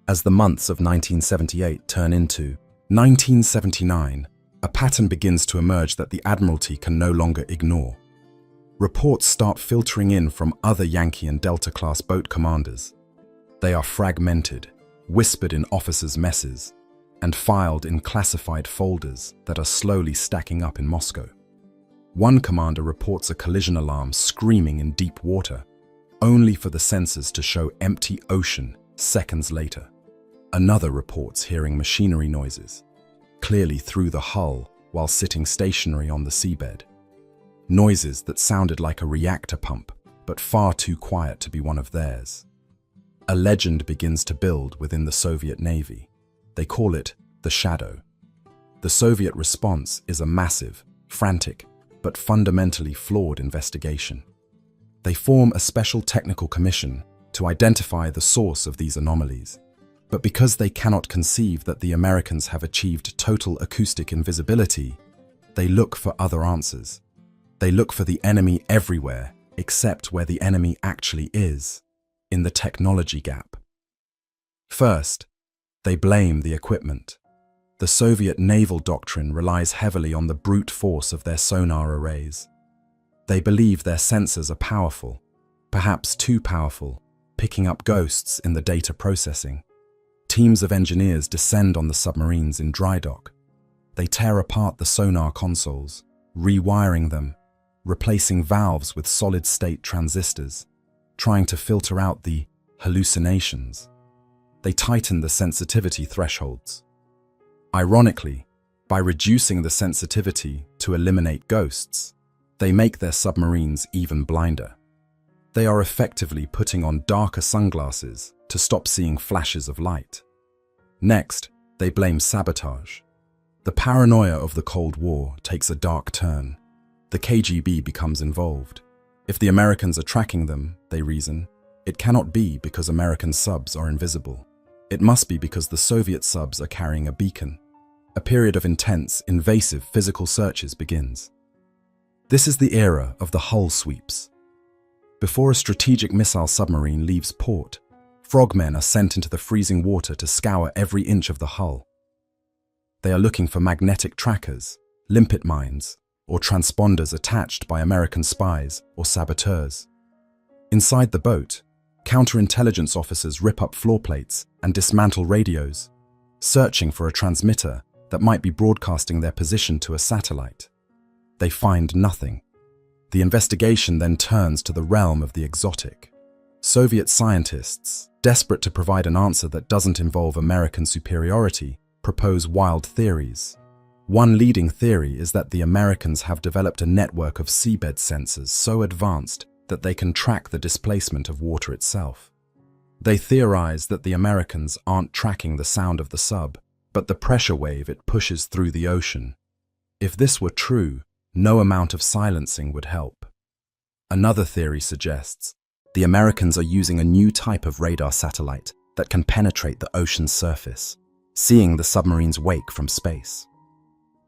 As the months of 1978 turn into 1979, a pattern begins to emerge that the Admiralty can no longer ignore. Reports start filtering in from other Yankee and Delta-class boat commanders. They are fragmented, whispered in officers' messes, and filed in classified folders that are slowly stacking up in Moscow. One commander reports a collision alarm screaming in deep water, only for the sensors to show empty ocean seconds later. Another reports hearing machinery noises, clearly through the hull while sitting stationary on the seabed. Noises that sounded like a reactor pump, but far too quiet to be one of theirs. A legend begins to build within the Soviet Navy. They call it the Shadow. The Soviet response is a massive, frantic, but fundamentally flawed investigation. They form a special technical commission to identify the source of these anomalies. But because they cannot conceive that the Americans have achieved total acoustic invisibility, they look for other answers. They look for the enemy everywhere, except where the enemy actually is, in the technology gap. First, they blame the equipment. The Soviet naval doctrine relies heavily on the brute force of their sonar arrays. They believe their sensors are powerful, perhaps too powerful, picking up ghosts in the data processing. Teams of engineers descend on the submarines in dry dock. They tear apart the sonar consoles, rewiring them, replacing valves with solid-state transistors, trying to filter out the hallucinations. They tighten the sensitivity thresholds. Ironically, by reducing the sensitivity to eliminate ghosts, they make their submarines even blinder. They are effectively putting on darker sunglasses to stop seeing flashes of light. Next, they blame sabotage. The paranoia of the Cold War takes a dark turn. The KGB becomes involved. If the Americans are tracking them, they reason, it cannot be because American subs are invisible. It must be because the Soviet subs are carrying a beacon. A period of intense, invasive physical searches begins. This is the era of the hull sweeps. Before a strategic missile submarine leaves port, frogmen are sent into the freezing water to scour every inch of the hull. They are looking for magnetic trackers, limpet mines, or transponders attached by American spies or saboteurs. Inside the boat, counterintelligence officers rip up floor plates and dismantle radios, searching for a transmitter that might be broadcasting their position to a satellite. They find nothing. The investigation then turns to the realm of the exotic. Soviet scientists, desperate to provide an answer that doesn't involve American superiority, propose wild theories. One leading theory is that the Americans have developed a network of seabed sensors so advanced that they can track the displacement of water itself. They theorize that the Americans aren't tracking the sound of the sub, but the pressure wave it pushes through the ocean. If this were true, no amount of silencing would help. Another theory suggests the Americans are using a new type of radar satellite that can penetrate the ocean's surface, seeing the submarine's wake from space.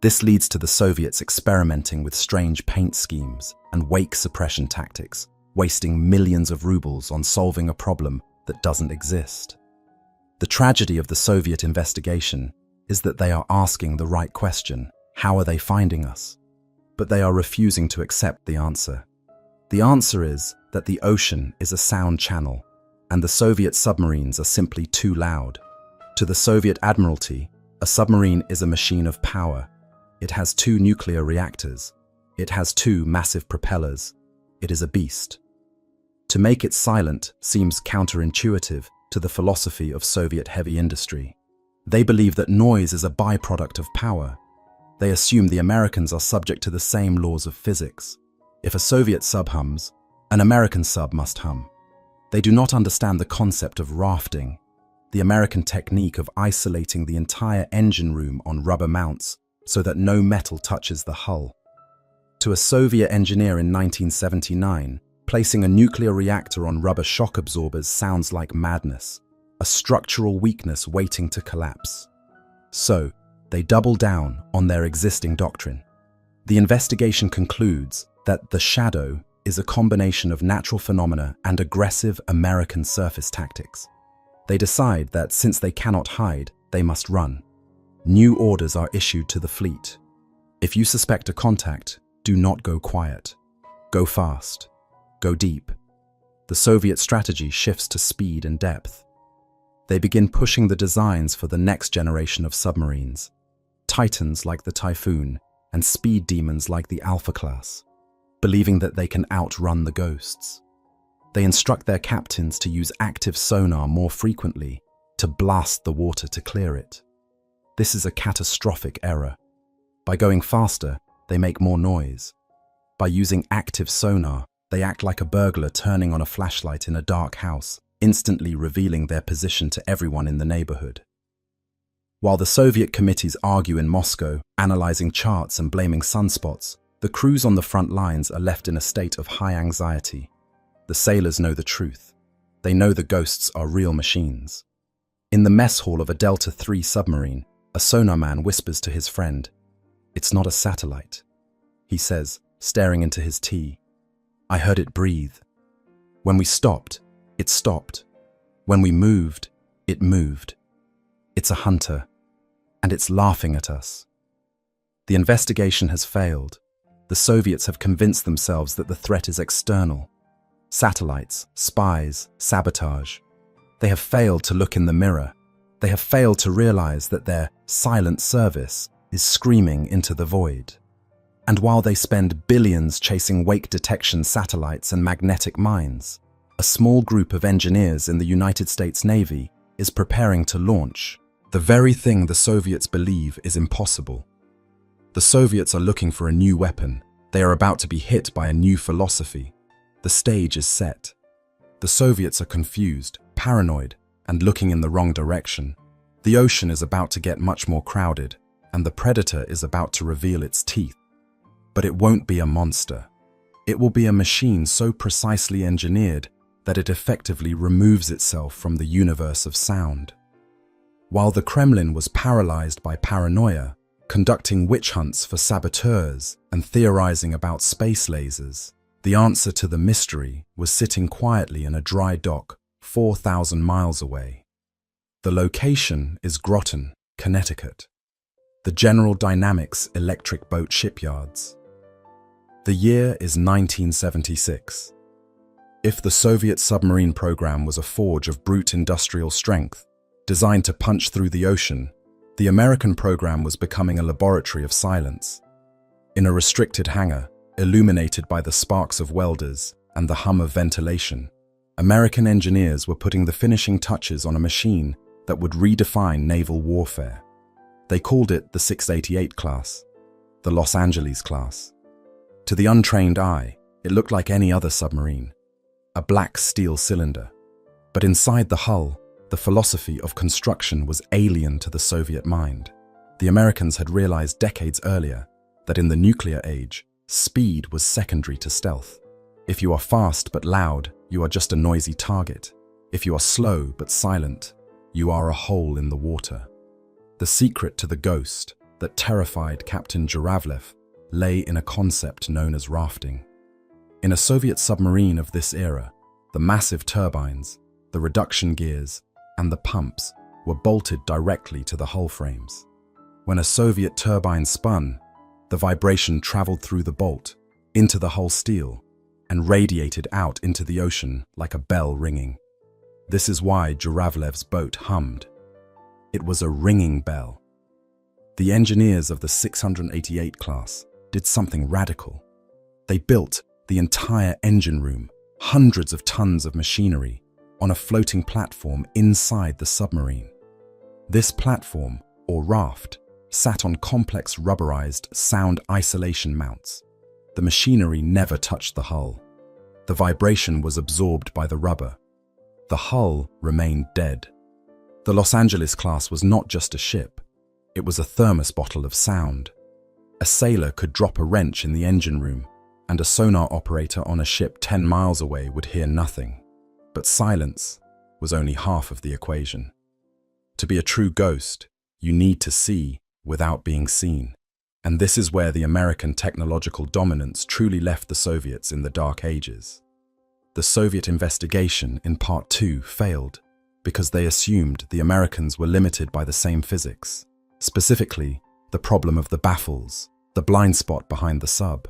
This leads to the Soviets experimenting with strange paint schemes and wake suppression tactics, wasting millions of rubles on solving a problem that doesn't exist. The tragedy of the Soviet investigation is that they are asking the right question: how are they finding us? But they are refusing to accept the answer. The answer is that the ocean is a sound channel, and the Soviet submarines are simply too loud. To the Soviet Admiralty, a submarine is a machine of power. It has 2 nuclear reactors. It has 2 massive propellers. It is a beast. To make it silent seems counterintuitive to the philosophy of Soviet heavy industry. They believe that noise is a byproduct of power. They assume the Americans are subject to the same laws of physics. If a Soviet sub hums, an American sub must hum. They do not understand the concept of rafting, the American technique of isolating the entire engine room on rubber mounts so that no metal touches the hull. To a Soviet engineer in 1979, placing a nuclear reactor on rubber shock absorbers sounds like madness, a structural weakness waiting to collapse. So, they double down on their existing doctrine. The investigation concludes that the shadow is a combination of natural phenomena and aggressive American surface tactics. They decide that since they cannot hide, they must run. New orders are issued to the fleet. If you suspect a contact, do not go quiet. Go fast. Go deep. The Soviet strategy shifts to speed and depth. They begin pushing the designs for the next generation of submarines, titans like the Typhoon and speed demons like the Alpha class, believing that they can outrun the ghosts. They instruct their captains to use active sonar more frequently, to blast the water to clear it. This is a catastrophic error. By going faster, they make more noise. By using active sonar, they act like a burglar turning on a flashlight in a dark house, instantly revealing their position to everyone in the neighborhood. While the Soviet committees argue in Moscow, analyzing charts and blaming sunspots, the crews on the front lines are left in a state of high anxiety. The sailors know the truth. They know the ghosts are real machines. In the mess hall of a Delta III submarine, a sonarman whispers to his friend, "It's not a satellite," he says, staring into his tea. "I heard it breathe. When we stopped, it stopped. When we moved, it moved. It's a hunter, and it's laughing at us." The investigation has failed. The Soviets have convinced themselves that the threat is external. Satellites, spies, sabotage. They have failed to look in the mirror. They have failed to realize that their silent service is screaming into the void. And while they spend billions chasing wake detection satellites and magnetic mines, a small group of engineers in the United States Navy is preparing to launch the very thing the Soviets believe is impossible. The Soviets are looking for a new weapon. They are about to be hit by a new philosophy. The stage is set. The Soviets are confused, paranoid, and looking in the wrong direction. The ocean is about to get much more crowded, and the predator is about to reveal its teeth. But it won't be a monster. It will be a machine so precisely engineered that it effectively removes itself from the universe of sound. While the Kremlin was paralyzed by paranoia, conducting witch hunts for saboteurs and theorizing about space lasers, the answer to the mystery was sitting quietly in a dry dock 4,000 miles away. The location is Groton, Connecticut, the General Dynamics electric boat shipyards. The year is 1976. If the Soviet submarine program was a forge of brute industrial strength, designed to punch through the ocean, the American program was becoming a laboratory of silence. In a restricted hangar, illuminated by the sparks of welders and the hum of ventilation, American engineers were putting the finishing touches on a machine that would redefine naval warfare. They called it the 688 class, the Los Angeles class. To the untrained eye, it looked like any other submarine, a black steel cylinder. But inside the hull, the philosophy of construction was alien to the Soviet mind. The Americans had realized decades earlier that in the nuclear age, speed was secondary to stealth. If you are fast but loud, you are just a noisy target. If you are slow but silent, you are a hole in the water. The secret to the ghost that terrified Captain Jуравлев lay in a concept known as rafting. In a Soviet submarine of this era, the massive turbines, the reduction gears, and the pumps were bolted directly to the hull frames. When a Soviet turbine spun, the vibration traveled through the bolt, into the hull steel, and radiated out into the ocean like a bell ringing. This is why Jуравлев's boat hummed. It was a ringing bell. The engineers of the 688 class did something radical. They built the entire engine room, hundreds of tons of machinery, on a floating platform inside the submarine. This platform, or raft, sat on complex rubberized sound isolation mounts. The machinery never touched the hull. The vibration was absorbed by the rubber. The hull remained dead. The Los Angeles class was not just a ship. It was a thermos bottle of sound. A sailor could drop a wrench in the engine room, and a sonar operator on a ship 10 miles away would hear nothing. But silence was only half of the equation. To be a true ghost, you need to see without being seen. And this is where the American technological dominance truly left the Soviets in the Dark Ages. The Soviet investigation in Part 2 failed because they assumed the Americans were limited by the same physics, specifically the problem of the baffles, the blind spot behind the sub.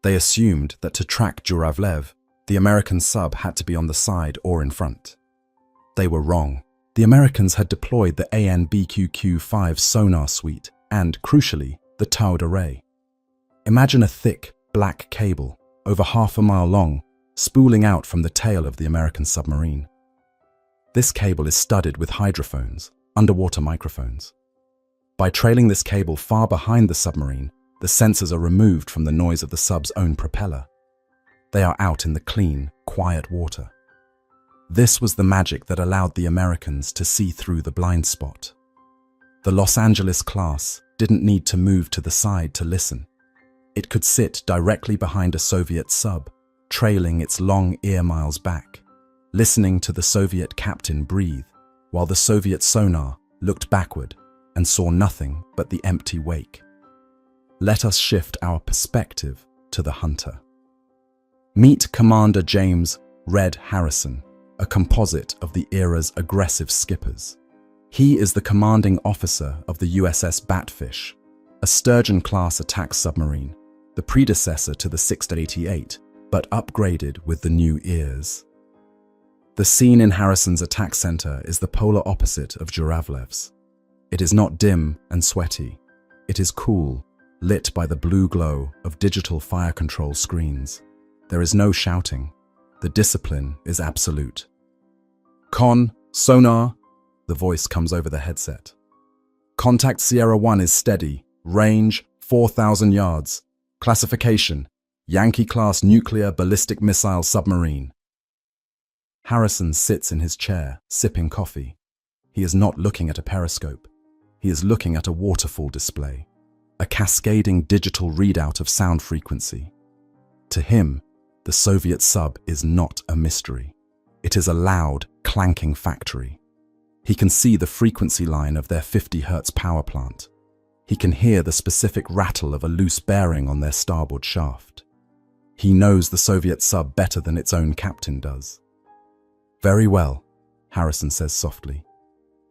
They assumed that to track Jуравлев, the American sub had to be on the side or in front. They were wrong. The Americans had deployed the AN/BQQ-5 sonar suite and, crucially, the towed array. Imagine a thick, black cable, over half a mile long, spooling out from the tail of the American submarine. This cable is studded with hydrophones, underwater microphones. By trailing this cable far behind the submarine, the sensors are removed from the noise of the sub's own propeller. They are out in the clean, quiet water. This was the magic that allowed the Americans to see through the blind spot. The Los Angeles class didn't need to move to the side to listen. It could sit directly behind a Soviet sub, trailing its long ear miles back, listening to the Soviet captain breathe, while the Soviet sonar looked backward and saw nothing but the empty wake. Let us shift our perspective to the hunter. Meet Commander James "Red" Harrison, a composite of the era's aggressive skippers. He is the commanding officer of the USS Batfish, a Sturgeon-class attack submarine, the predecessor to the 688, but upgraded with the new ears. The scene in Harrison's attack center is the polar opposite of Jуравлев's. It is not dim and sweaty. It is cool, lit by the blue glow of digital fire control screens. There is no shouting. The discipline is absolute. "Con, sonar," the voice comes over the headset. "Contact Sierra 1 is steady. Range 4,000 yards. Classification: Yankee-class nuclear ballistic missile submarine." Harrison sits in his chair, sipping coffee. He is not looking at a periscope. He is looking at a waterfall display, a cascading digital readout of sound frequency. To him, the Soviet sub is not a mystery. It is a loud, clanking factory. He can see the frequency line of their 50 Hz power plant. He can hear the specific rattle of a loose bearing on their starboard shaft. He knows the Soviet sub better than its own captain does. "Very well," Harrison says softly.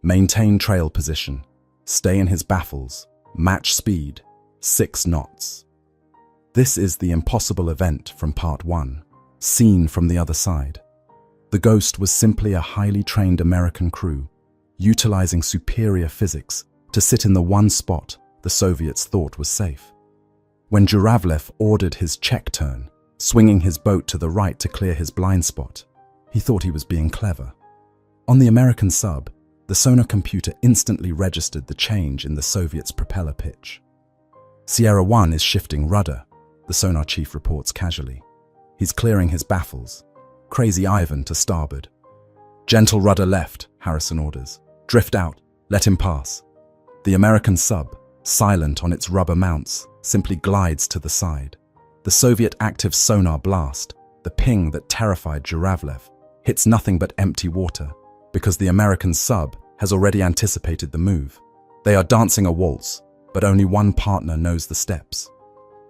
"Maintain trail position. Stay in his baffles. Match speed. 6 knots." This is the impossible event from Part 1, seen from the other side. The Ghost was simply a highly trained American crew, utilizing superior physics to sit in the one spot the Soviets thought was safe. When Jуравлев ordered his check turn, swinging his boat to the right to clear his blind spot, he thought he was being clever. On the American sub, the sonar computer instantly registered the change in the Soviets' propeller pitch. "Sierra 1 is shifting rudder," the sonar chief reports casually. "He's clearing his baffles. Crazy Ivan to starboard." "Gentle rudder left," Harrison orders. "Drift out. Let him pass." The American sub, silent on its rubber mounts, simply glides to the side. The Soviet active sonar blast, the ping that terrified Jуравлев, hits nothing but empty water, because the American sub has already anticipated the move. They are dancing a waltz, but only one partner knows the steps.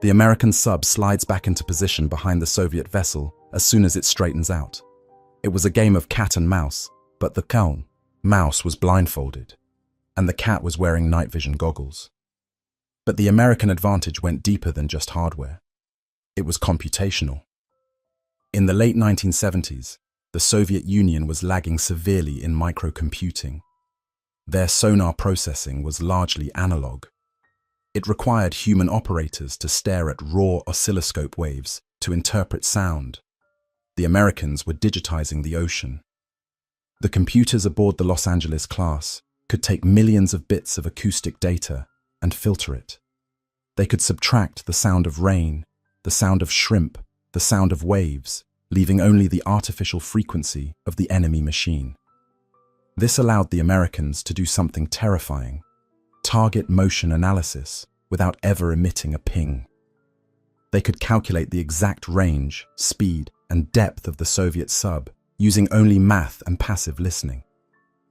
The American sub slides back into position behind the Soviet vessel as soon as it straightens out. It was a game of cat and mouse, but the mouse was blindfolded, and the cat was wearing night vision goggles. But the American advantage went deeper than just hardware. It was computational. In the late 1970s, the Soviet Union was lagging severely in microcomputing. Their sonar processing was largely analog. It required human operators to stare at raw oscilloscope waves to interpret sound. The Americans were digitizing the ocean. The computers aboard the Los Angeles class could take millions of bits of acoustic data and filter it. They could subtract the sound of rain, the sound of shrimp, the sound of waves, leaving only the artificial frequency of the enemy machine. This allowed the Americans to do something terrifying: target motion analysis without ever emitting a ping. They could calculate the exact range, speed, and depth of the Soviet sub using only math and passive listening.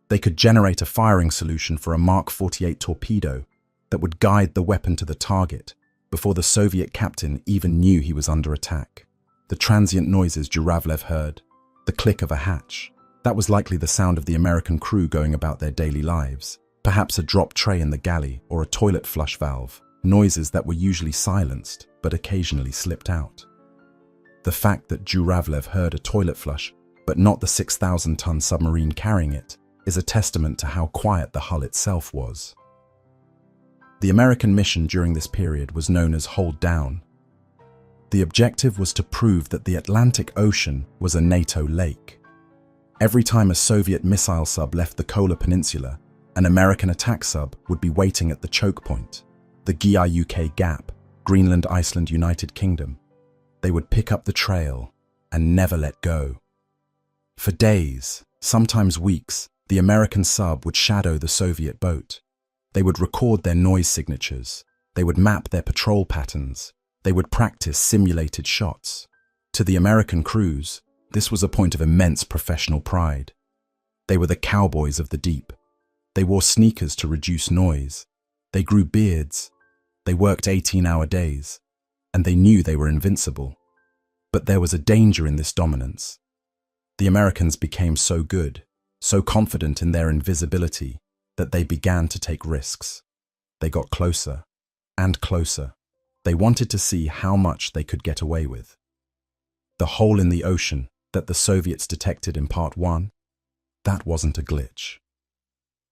They could generate a firing solution for a Mark 48 torpedo that would guide the weapon to the target before the Soviet captain even knew he was under attack. The transient noises Jуравлев heard, the click of a hatch, that was likely the sound of the American crew going about their daily lives. Perhaps a drop tray in the galley or a toilet flush valve, noises that were usually silenced but occasionally slipped out. The fact that Jуравлев heard a toilet flush but not the 6,000-ton submarine carrying it is a testament to how quiet the hull itself was. The American mission during this period was known as Hold Down. The objective was to prove that the Atlantic Ocean was a NATO lake. Every time a Soviet missile sub left the Kola Peninsula, an American attack sub would be waiting at the choke point, the GIUK Gap, Greenland, Iceland, United Kingdom. They would pick up the trail and never let go. For days, sometimes weeks, the American sub would shadow the Soviet boat. They would record their noise signatures. They would map their patrol patterns. They would practice simulated shots. To the American crews, this was a point of immense professional pride. They were the cowboys of the deep. They wore sneakers to reduce noise. They grew beards. They worked 18-hour days. And they knew they were invincible. But there was a danger in this dominance. The Americans became so good, so confident in their invisibility, that they began to take risks. They got closer and closer. They wanted to see how much they could get away with. The hole in the ocean that the Soviets detected in Part 1, that wasn't a glitch.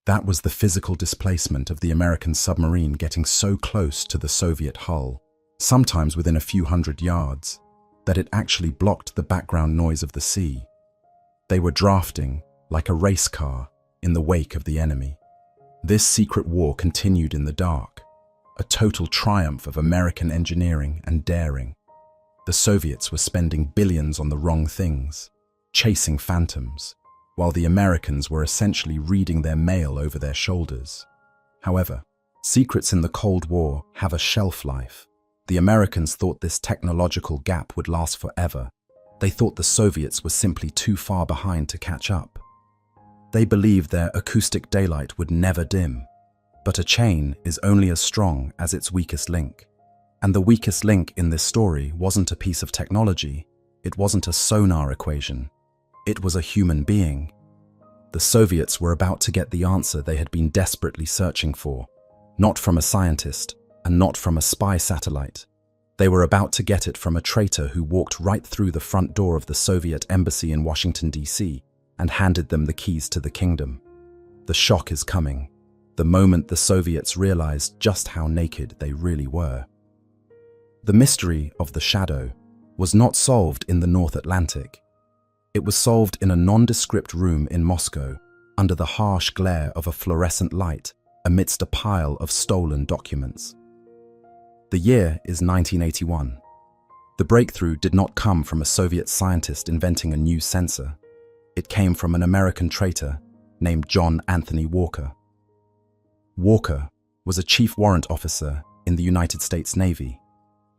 That was the physical displacement of the American submarine getting so close to the Soviet hull, sometimes within a few hundred yards, that it actually blocked the background noise of the sea. They were drafting like a race car in the wake of the enemy. This secret war continued in the dark, a total triumph of American engineering and daring. The Soviets were spending billions on the wrong things, chasing phantoms, while the Americans were essentially reading their mail over their shoulders. However, secrets in the Cold War have a shelf life. The Americans thought this technological gap would last forever. They thought the Soviets were simply too far behind to catch up. They believed their acoustic daylight would never dim. But a chain is only as strong as its weakest link. And the weakest link in this story wasn't a piece of technology. It wasn't a sonar equation. It was a human being. The Soviets were about to get the answer they had been desperately searching for, not from a scientist and not from a spy satellite. They were about to get it from a traitor who walked right through the front door of the Soviet embassy in Washington, D.C., and handed them the keys to the kingdom. The shock is coming, the moment the Soviets realized just how naked they really were. The mystery of the shadow was not solved in the North Atlantic. It was solved in a nondescript room in Moscow, under the harsh glare of a fluorescent light amidst a pile of stolen documents. The year is 1981. The breakthrough did not come from a Soviet scientist inventing a new sensor. It came from an American traitor named John Anthony Walker. Walker was a chief warrant officer in the United States Navy.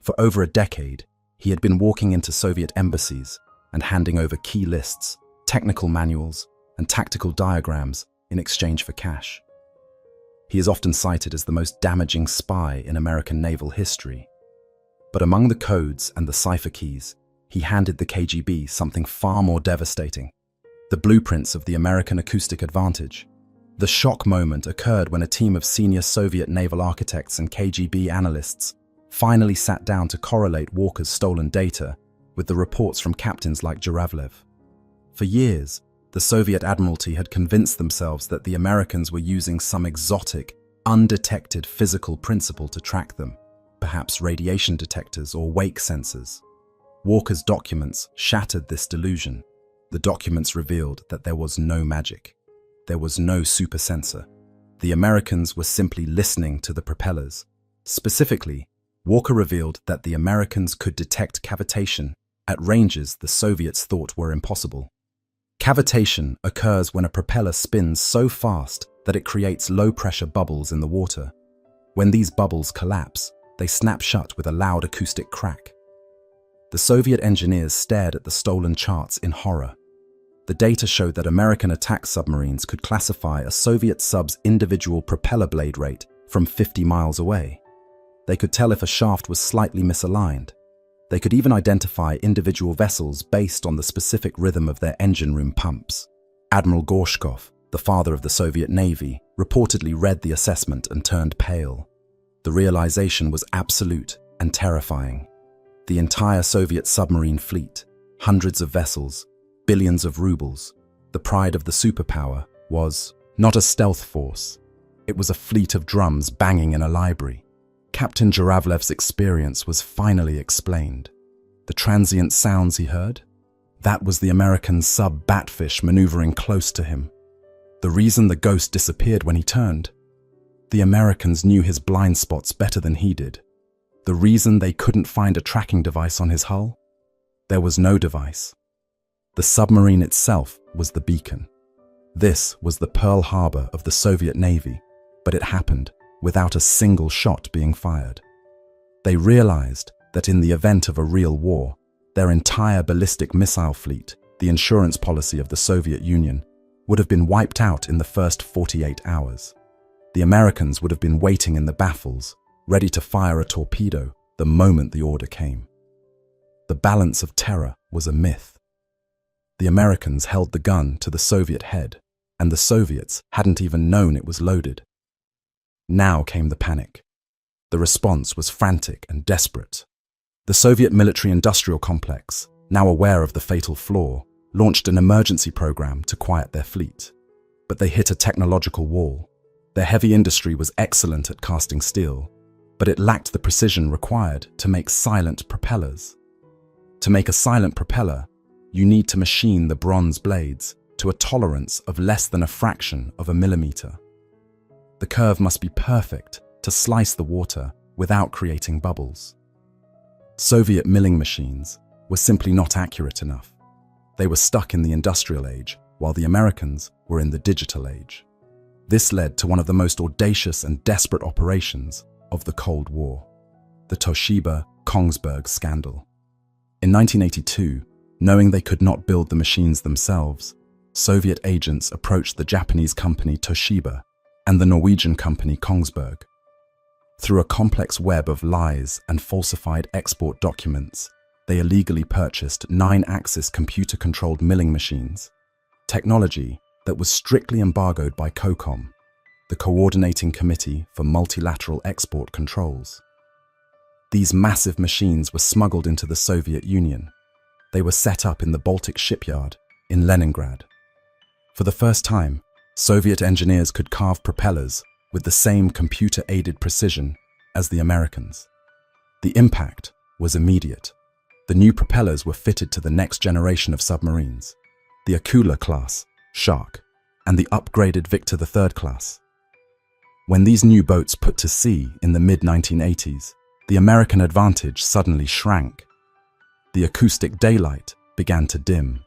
For over a decade, he had been walking into Soviet embassies and handing over key lists, technical manuals, and tactical diagrams in exchange for cash. He is often cited as the most damaging spy in American naval history. But among the codes and the cipher keys, he handed the KGB something far more devastating: the blueprints of the American acoustic advantage. The shock moment occurred when a team of senior Soviet naval architects and KGB analysts finally sat down to correlate Walker's stolen data with the reports from captains like Zhuravlev. For years, the Soviet Admiralty had convinced themselves that the Americans were using some exotic, undetected physical principle to track them, perhaps radiation detectors or wake sensors. Walker's documents shattered this delusion. The documents revealed that there was no magic. There was no super sensor. The Americans were simply listening to the propellers. Specifically, Walker revealed that the Americans could detect cavitation at ranges the Soviets thought were impossible. Cavitation occurs when a propeller spins so fast that it creates low-pressure bubbles in the water. When these bubbles collapse, they snap shut with a loud acoustic crack. The Soviet engineers stared at the stolen charts in horror. The data showed that American attack submarines could classify a Soviet sub's individual propeller blade rate from 50 miles away. They could tell if a shaft was slightly misaligned. They could even identify individual vessels based on the specific rhythm of their engine room pumps. Admiral Gorshkov, the father of the Soviet Navy, reportedly read the assessment and turned pale. The realization was absolute and terrifying. The entire Soviet submarine fleet, hundreds of vessels, billions of rubles, the pride of the superpower, was not a stealth force. It was a fleet of drums banging in a library. Captain Zhuravlev's experience was finally explained. The transient sounds he heard? That was the American sub Batfish maneuvering close to him. The reason the ghost disappeared when he turned? The Americans knew his blind spots better than he did. The reason they couldn't find a tracking device on his hull? There was no device. The submarine itself was the beacon. This was the Pearl Harbor of the Soviet Navy, but it happened without a single shot being fired. They realized that in the event of a real war, their entire ballistic missile fleet, the insurance policy of the Soviet Union, would have been wiped out in the first 48 hours. The Americans would have been waiting in the baffles, ready to fire a torpedo the moment the order came. The balance of terror was a myth. The Americans held the gun to the Soviet head, and the Soviets hadn't even known it was loaded. Now came the panic. The response was frantic and desperate. The Soviet military-industrial complex, now aware of the fatal flaw, launched an emergency program to quiet their fleet. But they hit a technological wall. Their heavy industry was excellent at casting steel, but it lacked the precision required to make silent propellers. To make a silent propeller, you need to machine the bronze blades to a tolerance of less than a fraction of a millimeter. The curve must be perfect to slice the water without creating bubbles. Soviet milling machines were simply not accurate enough. They were stuck in the industrial age, while the Americans were in the digital age. This led to one of the most audacious and desperate operations of the Cold War, the Toshiba-Kongsberg scandal. In 1982, knowing they could not build the machines themselves, Soviet agents approached the Japanese company Toshiba and the Norwegian company Kongsberg. Through a complex web of lies and falsified export documents, they illegally purchased 9-axis computer-controlled milling machines, technology that was strictly embargoed by COCOM, the Coordinating Committee for Multilateral Export Controls. These massive machines were smuggled into the Soviet Union. They were set up in the Baltic shipyard in Leningrad. For the first time, Soviet engineers could carve propellers with the same computer-aided precision as the Americans. The impact was immediate. The new propellers were fitted to the next generation of submarines, the Akula class, Shark, and the upgraded Victor III class. When these new boats put to sea in the mid-1980s, the American advantage suddenly shrank. The acoustic daylight began to dim.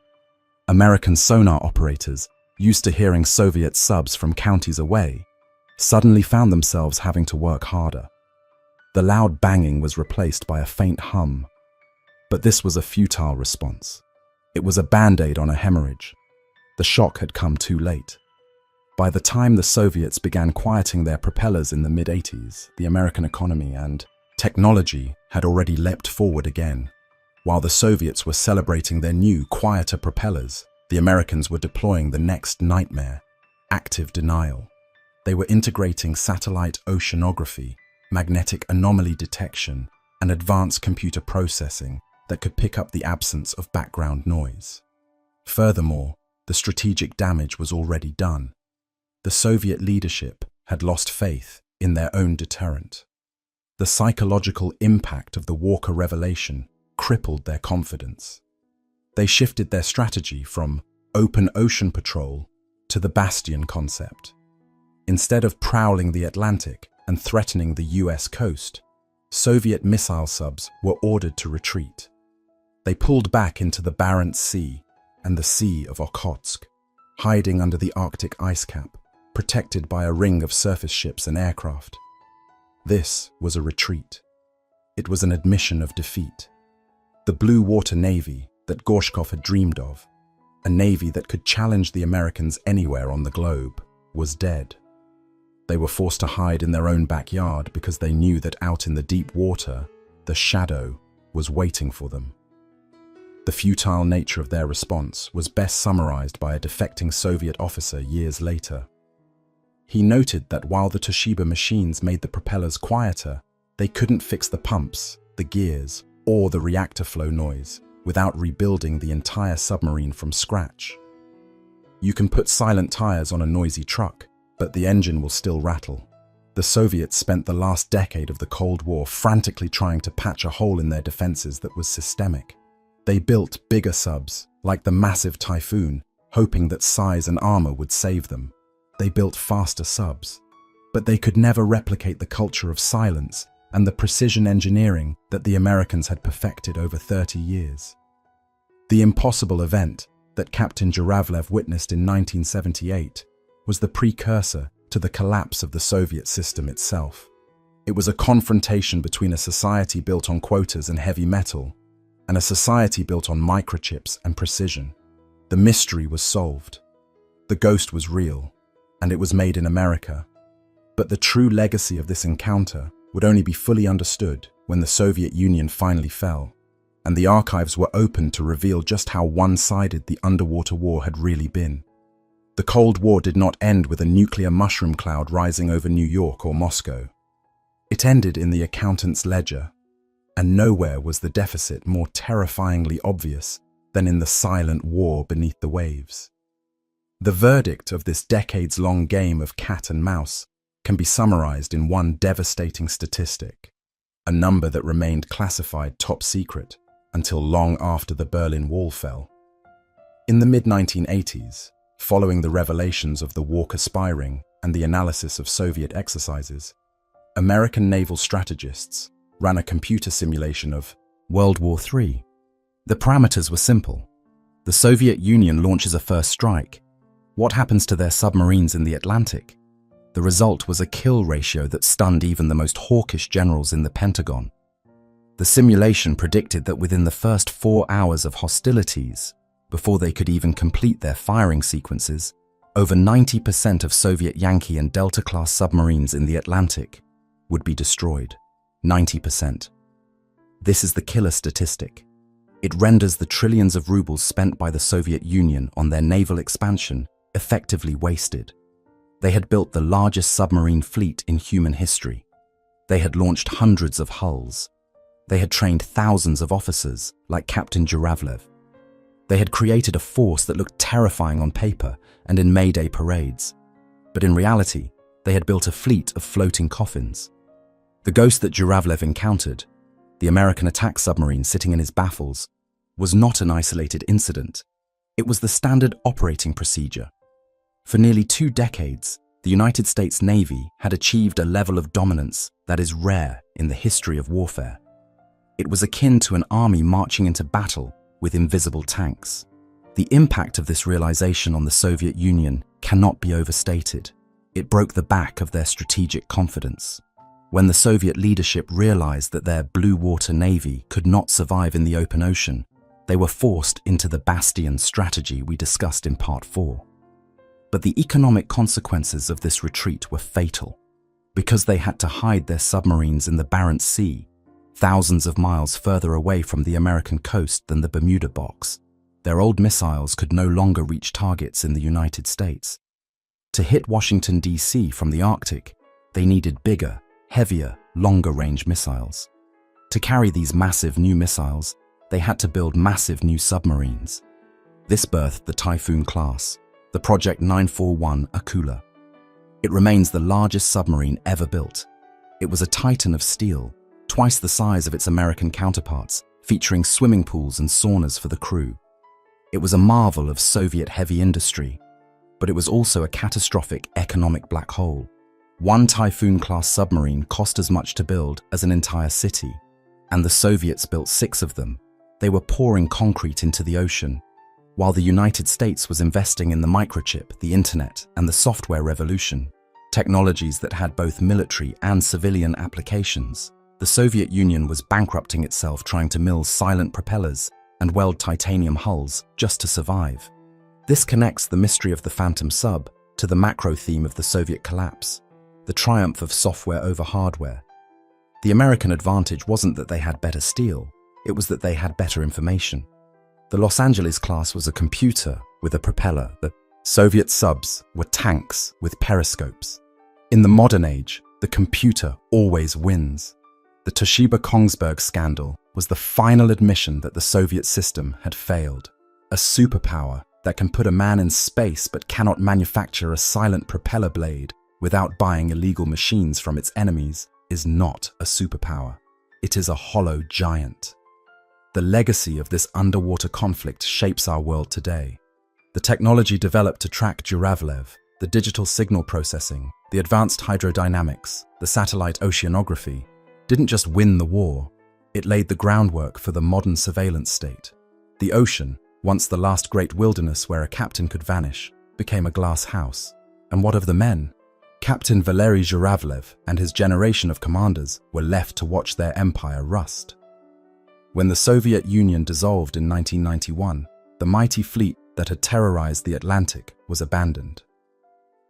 American sonar operators, used to hearing Soviet subs from counties away, suddenly found themselves having to work harder. The loud banging was replaced by a faint hum. But this was a futile response. It was a band-aid on a hemorrhage. The shock had come too late. By the time the Soviets began quieting their propellers in the mid-80s, the American economy and technology had already leapt forward again. While the Soviets were celebrating their new, quieter propellers, the Americans were deploying the next nightmare: active denial. They were integrating satellite oceanography, magnetic anomaly detection, and advanced computer processing that could pick up the absence of background noise. Furthermore, the strategic damage was already done. The Soviet leadership had lost faith in their own deterrent. The psychological impact of the Walker revelation crippled their confidence. They shifted their strategy from open ocean patrol to the bastion concept. Instead of prowling the Atlantic and threatening the US coast, Soviet missile subs were ordered to retreat. They pulled back into the Barents Sea and the Sea of Okhotsk, hiding under the Arctic ice cap, protected by a ring of surface ships and aircraft. This was a retreat. It was an admission of defeat. The Blue Water Navy that Gorshkov had dreamed of, a navy that could challenge the Americans anywhere on the globe, was dead. They were forced to hide in their own backyard because they knew that out in the deep water, the shadow was waiting for them. The futile nature of their response was best summarized by a defecting Soviet officer years later. He noted that while the Toshiba machines made the propellers quieter, they couldn't fix the pumps, the gears, or the reactor flow noise without rebuilding the entire submarine from scratch. You can put silent tires on a noisy truck, but the engine will still rattle. The Soviets spent the last decade of the Cold War frantically trying to patch a hole in their defenses that was systemic. They built bigger subs, like the massive Typhoon, hoping that size and armor would save them. They built faster subs, but they could never replicate the culture of silence and the precision engineering that the Americans had perfected over 30 years. The impossible event that Captain Zhuravlev witnessed in 1978 was the precursor to the collapse of the Soviet system itself. It was a confrontation between a society built on quotas and heavy metal and a society built on microchips and precision. The mystery was solved. The ghost was real, and it was made in America. But the true legacy of this encounter would only be fully understood when the Soviet Union finally fell, and the archives were opened to reveal just how one-sided the underwater war had really been. The Cold War did not end with a nuclear mushroom cloud rising over New York or Moscow. It ended in the accountant's ledger, and nowhere was the deficit more terrifyingly obvious than in the silent war beneath the waves. The verdict of this decades-long game of cat and mouse can be summarized in one devastating statistic, a number that remained classified top secret until long after the Berlin Wall fell. In the mid-1980s, following the revelations of the Walker spy ring and the analysis of Soviet exercises, American naval strategists ran a computer simulation of World War III. The parameters were simple. The Soviet Union launches a first strike. What happens to their submarines in the Atlantic? The result was a kill ratio that stunned even the most hawkish generals in the Pentagon. The simulation predicted that within the first 4 hours of hostilities, before they could even complete their firing sequences, over 90% of Soviet Yankee and Delta-class submarines in the Atlantic would be destroyed. 90%. This is the killer statistic. It renders the trillions of rubles spent by the Soviet Union on their naval expansion effectively wasted. They had built the largest submarine fleet in human history. They had launched hundreds of hulls. They had trained thousands of officers, like Captain Zhuravlev. They had created a force that looked terrifying on paper and in May Day parades. But in reality, they had built a fleet of floating coffins. The ghost that Zhuravlev encountered, the American attack submarine sitting in his baffles, was not an isolated incident. It was the standard operating procedure. For nearly 2 decades, the United States Navy had achieved a level of dominance that is rare in the history of warfare. It was akin to an army marching into battle with invisible tanks. The impact of this realization on the Soviet Union cannot be overstated. It broke the back of their strategic confidence. When the Soviet leadership realized that their blue water navy could not survive in the open ocean, they were forced into the bastion strategy we discussed in Part 4. But the economic consequences of this retreat were fatal. Because they had to hide their submarines in the Barents Sea, thousands of miles further away from the American coast than the Bermuda Box, their old missiles could no longer reach targets in the United States. To hit Washington, D.C. from the Arctic, they needed bigger, heavier, longer-range missiles. To carry these massive new missiles, they had to build massive new submarines. This birthed the Typhoon class, the Project 941 Akula. It remains the largest submarine ever built. It was a titan of steel, twice the size of its American counterparts, featuring swimming pools and saunas for the crew. It was a marvel of Soviet heavy industry, but it was also a catastrophic economic black hole. One Typhoon-class submarine cost as much to build as an entire city, and the Soviets built 6 of them. They were pouring concrete into the ocean, while the United States was investing in the microchip, the internet, and the software revolution, technologies that had both military and civilian applications. The Soviet Union was bankrupting itself trying to mill silent propellers and weld titanium hulls just to survive. This connects the mystery of the Phantom Sub to the macro theme of the Soviet collapse, the triumph of software over hardware. The American advantage wasn't that they had better steel, it was that they had better information. The Los Angeles class was a computer with a propeller. The Soviet subs were tanks with periscopes. In the modern age, the computer always wins. The Toshiba Kongsberg scandal was the final admission that the Soviet system had failed. A superpower that can put a man in space but cannot manufacture a silent propeller blade without buying illegal machines from its enemies is not a superpower. It is a hollow giant. The legacy of this underwater conflict shapes our world today. The technology developed to track Zhuravlev, the digital signal processing, the advanced hydrodynamics, the satellite oceanography, didn't just win the war, it laid the groundwork for the modern surveillance state. The ocean, once the last great wilderness where a captain could vanish, became a glass house. And what of the men? Captain Valery Zhuravlev and his generation of commanders were left to watch their empire rust. When the Soviet Union dissolved in 1991, the mighty fleet that had terrorized the Atlantic was abandoned.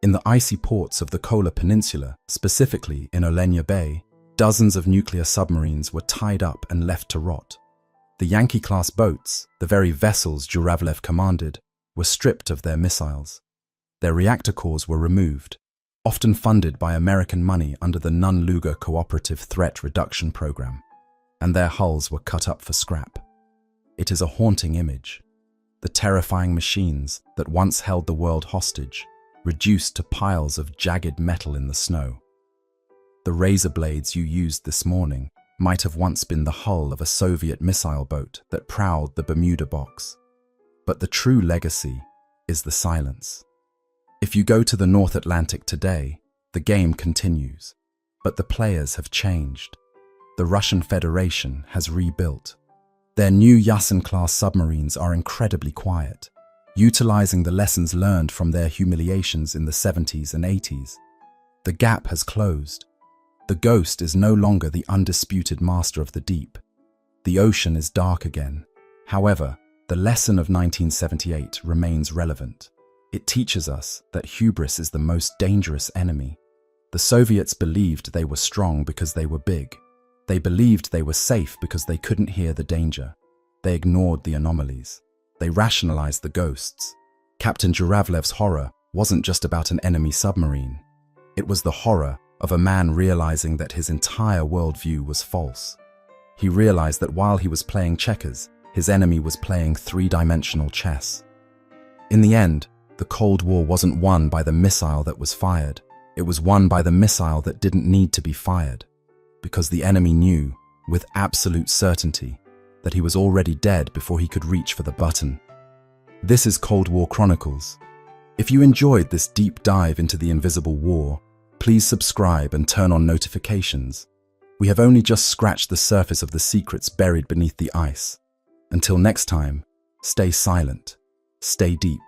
In the icy ports of the Kola Peninsula, specifically in Olenia Bay, dozens of nuclear submarines were tied up and left to rot. The Yankee-class boats, the very vessels Zhuravlev commanded, were stripped of their missiles. Their reactor cores were removed, often funded by American money under the Nunn-Lugar Cooperative Threat Reduction Program, and their hulls were cut up for scrap. It is a haunting image. The terrifying machines that once held the world hostage, reduced to piles of jagged metal in the snow. The razor blades you used this morning might have once been the hull of a Soviet missile boat that prowled the Bermuda Box. But the true legacy is the silence. If you go to the North Atlantic today, the game continues, but the players have changed. The Russian Federation has rebuilt. Their new Yasen-class submarines are incredibly quiet, utilizing the lessons learned from their humiliations in the 70s and 80s. The gap has closed. The Ghost is no longer the undisputed master of the deep. The ocean is dark again. However, the lesson of 1978 remains relevant. It teaches us that hubris is the most dangerous enemy. The Soviets believed they were strong because they were big. They believed they were safe because they couldn't hear the danger. They ignored the anomalies. They rationalized the ghosts. Captain Zhuravlev's horror wasn't just about an enemy submarine. It was the horror of a man realizing that his entire worldview was false. He realized that while he was playing checkers, his enemy was playing three-dimensional chess. In the end, the Cold War wasn't won by the missile that was fired. It was won by the missile that didn't need to be fired, because the enemy knew, with absolute certainty, that he was already dead before he could reach for the button. This is Cold War Chronicles. If you enjoyed this deep dive into the invisible war, please subscribe and turn on notifications. We have only just scratched the surface of the secrets buried beneath the ice. Until next time, stay silent, stay deep.